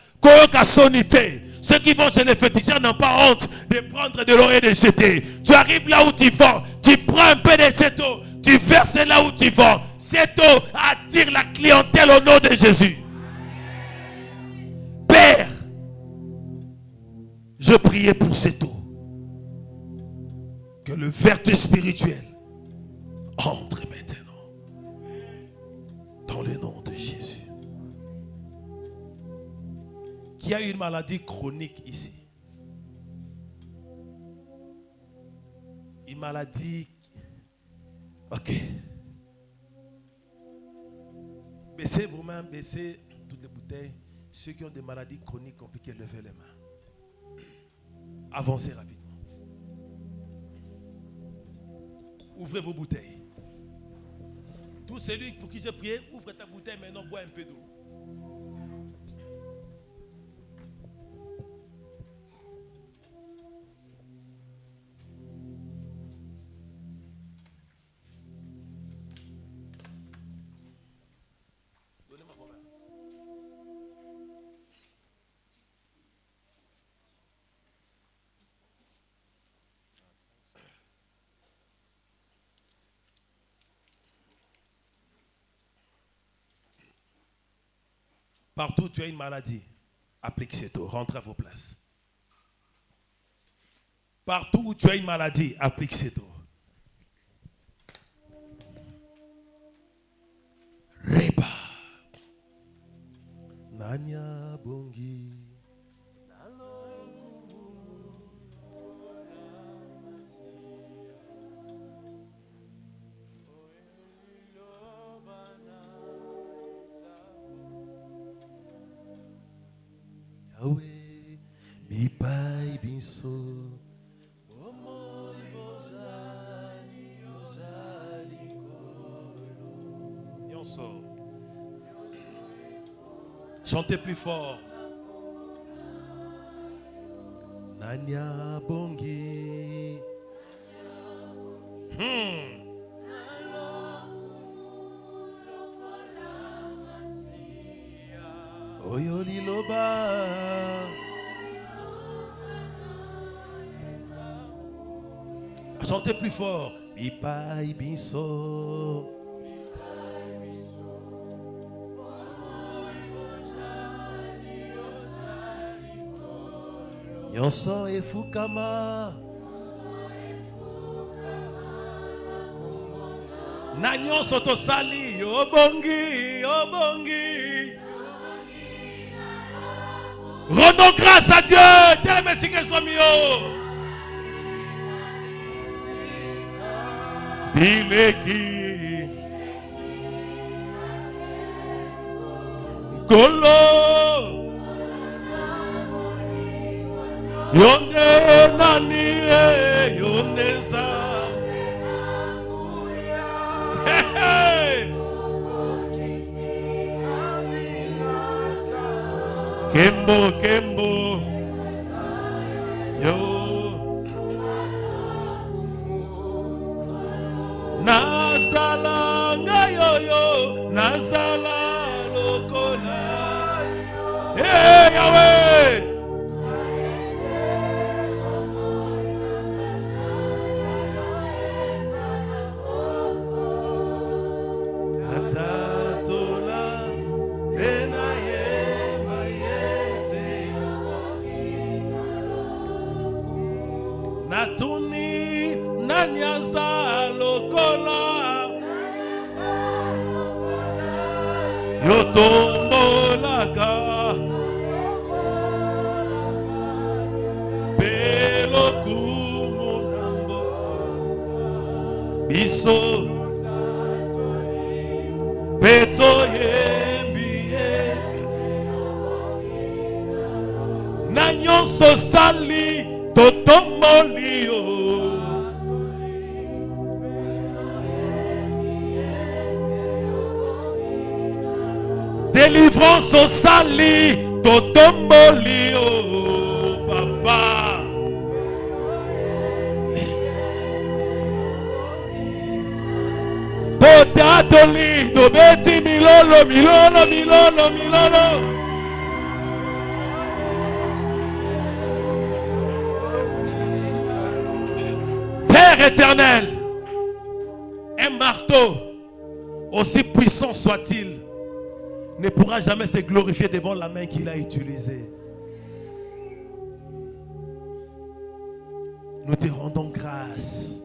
ceux qui vont chez les féticheurs n'ont pas honte de prendre de l'eau et de jeter. Tu arrives là où tu vends, tu prends un peu de cette eau, tu verses là où tu vends. Cette eau attire la clientèle au nom de Jésus. Père, je priais pour cette eau. Que le vertu spirituel entre maintenant dans le nom de Jésus. Qui a une maladie chronique ici? Une maladie. Ok. Baissez vos mains, baissez toutes les bouteilles. Ceux qui ont des maladies chroniques compliquées, levez les mains. Avancez rapidement. Ouvrez vos bouteilles. Tout celui pour qui j'ai prié, ouvre ta bouteille maintenant, bois un peu d'eau. Donnez-moi vos mains. Partout où tu as une maladie, applique cette eau. Rentrez à vos places. Partout où tu as une maladie, applique cette eau. Reba. Nanya bongi. Yahweh, mi pai binso, chantez plus fort. Nanya bongi. Oyo liloba. Chantez plus fort. Bipai biso. Nyonso efukama. Na nyonso tosali. Obongi, obongi. Rendons grâce à Dieu. Dieu merci que soit mieux. Bileki Golo Yonde nani Yoneza Kembo Kembo Yo Nazala ngayoyo Nazala lokola. Hey Yahweh. Atatola benaye mayete Natuni nanyaza lokola. Yotombolaka Beloku munambo Biso Beto yembiye Nanyonso sali Totomolio. Délivrance au sali, totomboli, oh papa. Potatoli, dobeti milolo, milolo, milolo, milolo. Père éternel, un marteau, aussi puissant soit-il, ne pourra jamais se glorifier devant la main qu'il a utilisée. Nous te rendons grâce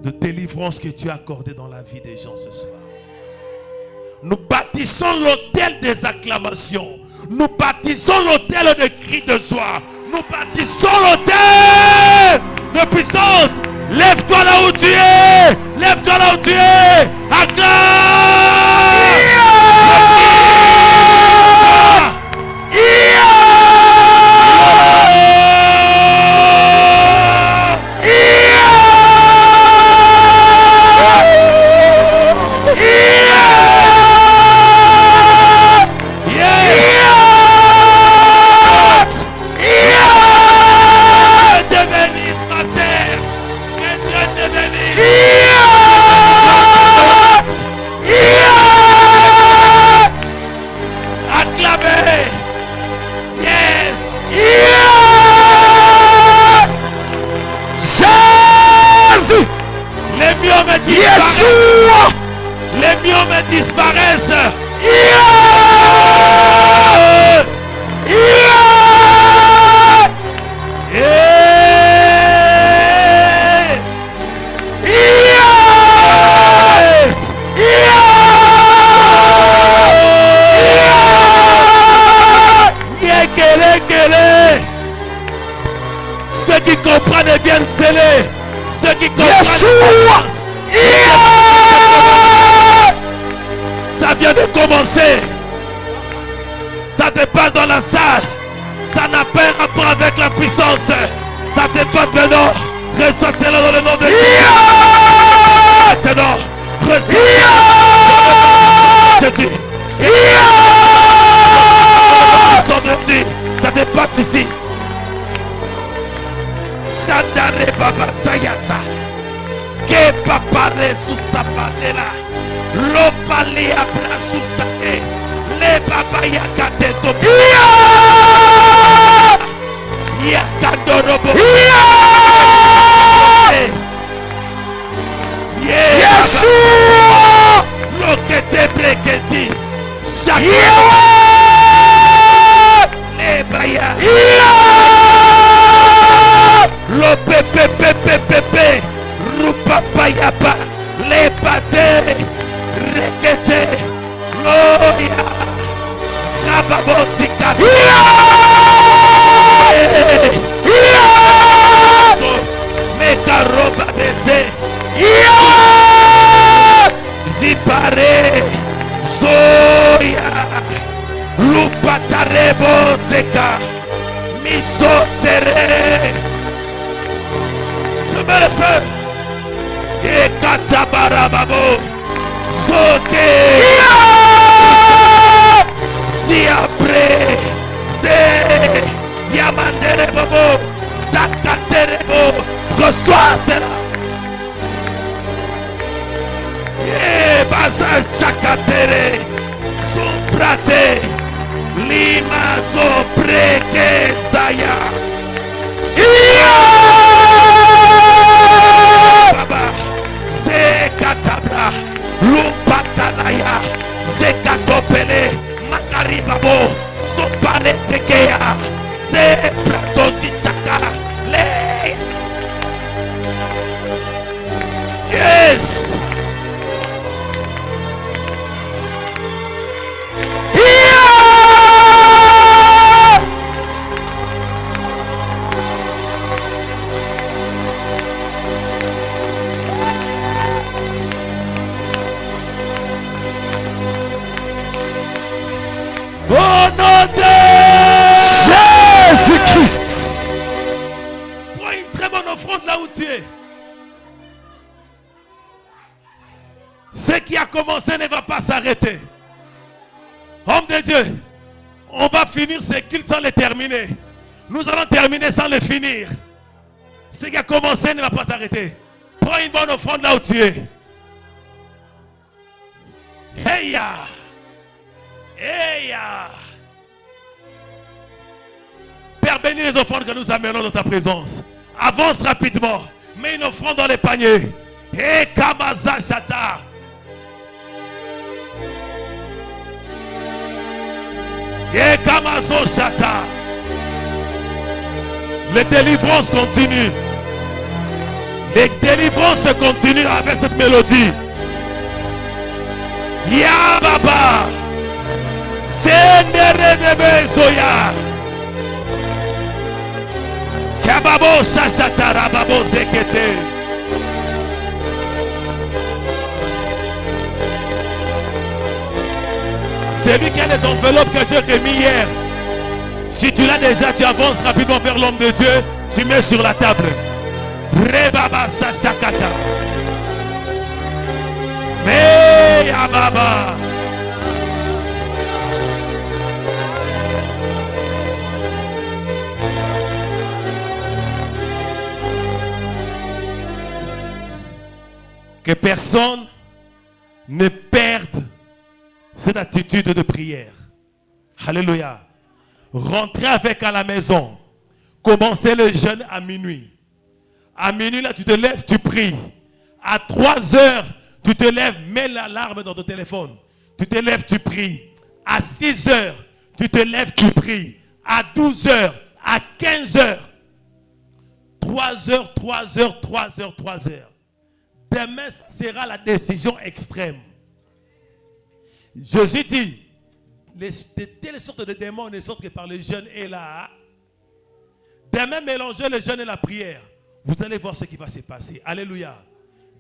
de délivrance que tu as accordée dans la vie des gens ce soir. Nous bâtissons l'autel des acclamations. Nous bâtissons l'autel des cris de joie. Nous bâtissons l'autel de puissance. Lève-toi là où tu es. Lève-toi là où tu es. Acclame. Les myomes disparaissent. Ceux qui comprennent viennent sceller. Ceux qui comprennent. Ça vient de commencer. Ça se passe dans la salle. Ça n'a pas un rapport avec la puissance. Ça se passe maintenant. Restez là dans le nom de Jésus. Maintenant. Restez Jésus. Ça se passe ici. Le papare sous sa patela. L'opale abra sous sa tête. Le babaya kate sobi. Yakadorobo. Yeshua. Lokete brekesi. Le baya. Lo pepe pepe pepe. Rupapa yapa. Le pate. Rekete. Loya. Rababosika. Meka roba bese. Zipare. Soya. Lupatarebo zeka. Misotere. Je me le fais. Et katabarababo. Sote. Si après. C'est. Yamandere bobo. Sakaterebo. Reçois cela. Et basa chakatere. Son prate. Lima so preke saya. Baba. Se katabra. Lumpatanaya. Se katopele. Makari babo. So pale tekea. Se pratosi chaka. Le. Yes. Au nom de Jésus-Christ. prends une très bonne offrande là où tu es. Ce qui a commencé ne va pas s'arrêter. Homme de Dieu, on va finir ces cultes sans les terminer. Nous allons terminer sans les finir. Ce qui a commencé ne va pas s'arrêter. Prends une bonne offrande là où tu es. Heya! Heya! Père, bénis les offrandes que nous amenons dans ta présence. Avance rapidement. Mets une offrande dans les paniers. Et Kamaza Shata. Et Kamazo Shata. Les délivrances continuent. Les délivrances continuent avec cette mélodie. Ya Baba. Sendere de Zoya. Kababo Shashatara Babo Zekete. Celui qui a les enveloppes que Dieu t'a mis hier. Si tu l'as déjà, tu avances rapidement vers l'homme de Dieu. Tu mets sur la table. Rebaba Sashakata. Mais ya Baba. Que personne ne perde cette attitude de prière. Alléluia. Rentrez avec à la maison. Commencez le jeûne à minuit. À minuit, là, tu te lèves, tu pries. À 3 heures, tu te lèves, mets l'alarme dans ton téléphone. Tu te lèves, tu pries. À 6 heures, tu te lèves, tu pries. À 12 heures, à 15 heures. 3 heures, 3 heures, 3 heures, 3 heures. Demain sera la décision extrême. Jésus dit, de telles sortes de démons ne sortent que par le jeûne et la. Demain, mélangez le jeûne et la prière. Vous allez voir ce qui va se passer. Alléluia.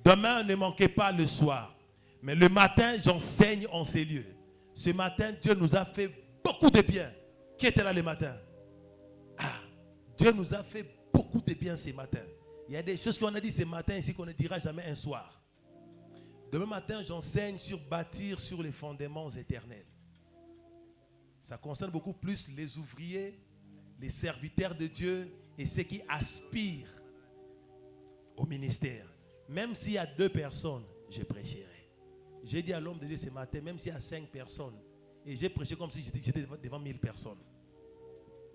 Demain, ne manquez pas le soir. Mais le matin, j'enseigne en ces lieux. Ce matin, Dieu nous a fait beaucoup de bien. Qui était là le matin? Ah, Dieu nous a fait beaucoup de bien ce matin. Il y a des choses qu'on a dit ce matin ici qu'on ne dira jamais un soir. Demain matin, j'enseigne sur bâtir sur les fondements éternels. Ça concerne beaucoup plus les ouvriers, les serviteurs de Dieu et ceux qui aspirent au ministère. Même s'il y a 2 personnes, je prêcherai. J'ai dit à l'homme de Dieu ce matin, même s'il y a 5 personnes, et j'ai prêché comme si j'étais devant 1000 personnes.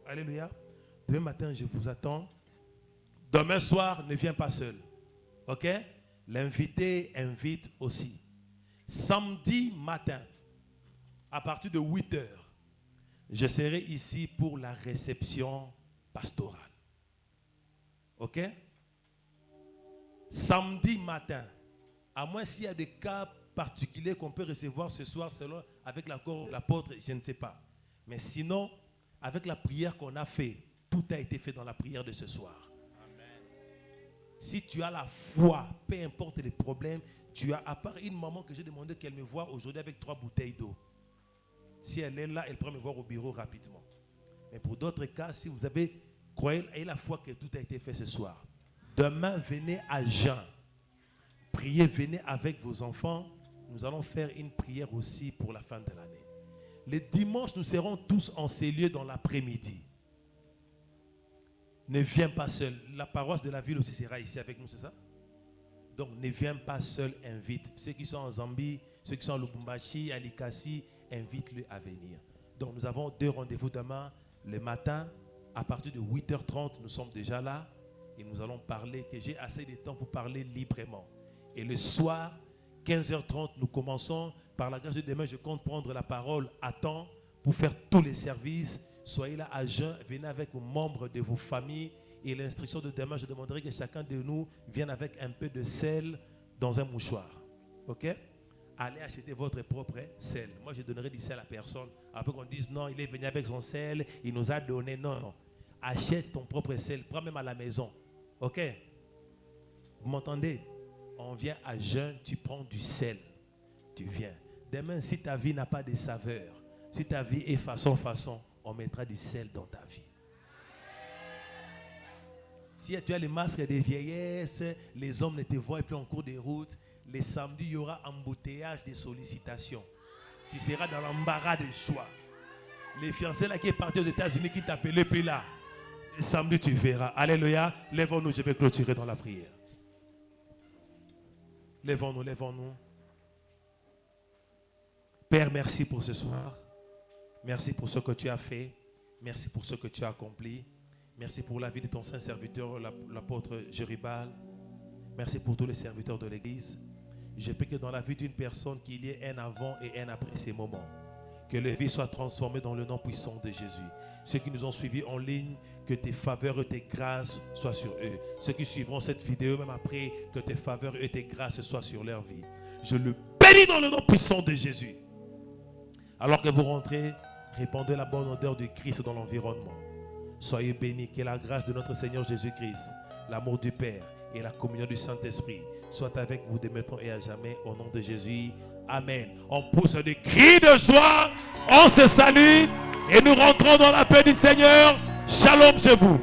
Alléluia. Demain matin, je vous attends. Demain soir, ne viens pas seul. Ok? L'invité invite aussi. Samedi matin, à partir de 8h, je serai ici pour la réception pastorale. Ok? Samedi matin, à moins s'il y a des cas particuliers qu'on peut recevoir ce soir selon avec l'accord de l'apôtre, je ne sais pas. Mais sinon, avec la prière qu'on a fait, tout a été fait dans la prière de ce soir. Amen. Si tu as la foi, peu importe les problèmes, tu as, à part une maman que j'ai demandé qu'elle me voie aujourd'hui avec 3 bouteilles d'eau. Si elle est là, elle pourra me voir au bureau rapidement. Mais pour d'autres cas, si vous avez croyez et la foi que tout a été fait ce soir, demain, venez à jeun. Priez, venez avec vos enfants. Nous allons faire une prière aussi pour la fin de l'année. Les dimanches, nous serons tous en ces lieux dans l'après-midi. Ne viens pas seul. La paroisse de la ville aussi sera ici avec nous, c'est ça? Donc, ne viens pas seul, invite. Ceux qui sont en Zambie, ceux qui sont à Lubumbashi, à Likasi, invite-les à venir. Donc, nous avons 2 rendez-vous demain. Le matin, à partir de 8h30, nous sommes déjà là. Et nous allons parler, que j'ai assez de temps pour parler librement. Et le soir, 15h30, nous commençons. Par la grâce de demain, je compte prendre la parole à temps pour faire tous les services. Soyez là à jeun, venez avec vos membres de vos familles. Et l'instruction de demain, je demanderai que chacun de nous vienne avec un peu de sel dans un mouchoir. Ok? Allez acheter votre propre sel. Moi, je donnerai du sel à personne. Après qu'on dise non, il est venu avec son sel, il nous a donné. Non, non. Achète ton propre sel. Prends même à la maison. Ok? Vous m'entendez? On vient à jeun, tu prends du sel. Tu viens. Demain, si ta vie n'a pas de saveur, si ta vie est façon, on mettra du sel dans ta vie. Si tu as les masques des vieillesses, les hommes ne te voient plus en cours de route, les samedis, il y aura embouteillage de sollicitations. Tu seras dans l'embarras des choix. Les fiancés là qui est parti aux États-Unis, qui t'appelaient plus là. Le samedi, tu verras. Alléluia. Lèvons-nous, je vais clôturer dans la prière. Lèvons-nous, lèvons-nous. Père, merci pour ce soir. Merci pour ce que tu as fait. Merci pour ce que tu as accompli. Merci pour la vie de ton saint serviteur, l'apôtre Jéribal. Merci pour tous les serviteurs de l'Église. Je prie que dans la vie d'une personne, qu'il y ait un avant et un après ces moments. Que les vies soient transformées dans le nom puissant de Jésus. Ceux qui nous ont suivis en ligne, que tes faveurs et tes grâces soient sur eux. Ceux qui suivront cette vidéo même après, que tes faveurs et tes grâces soient sur leur vie. Je le bénis dans le nom puissant de Jésus. Alors que vous rentrez, répandez la bonne odeur du Christ dans l'environnement. Soyez bénis, que la grâce de notre Seigneur Jésus-Christ, l'amour du Père et la communion du Saint-Esprit soient avec vous dès maintenant et à jamais, au nom de Jésus. Amen. On pousse des cris de joie, on se salue et nous rentrons dans la paix du Seigneur. Shalom chez vous.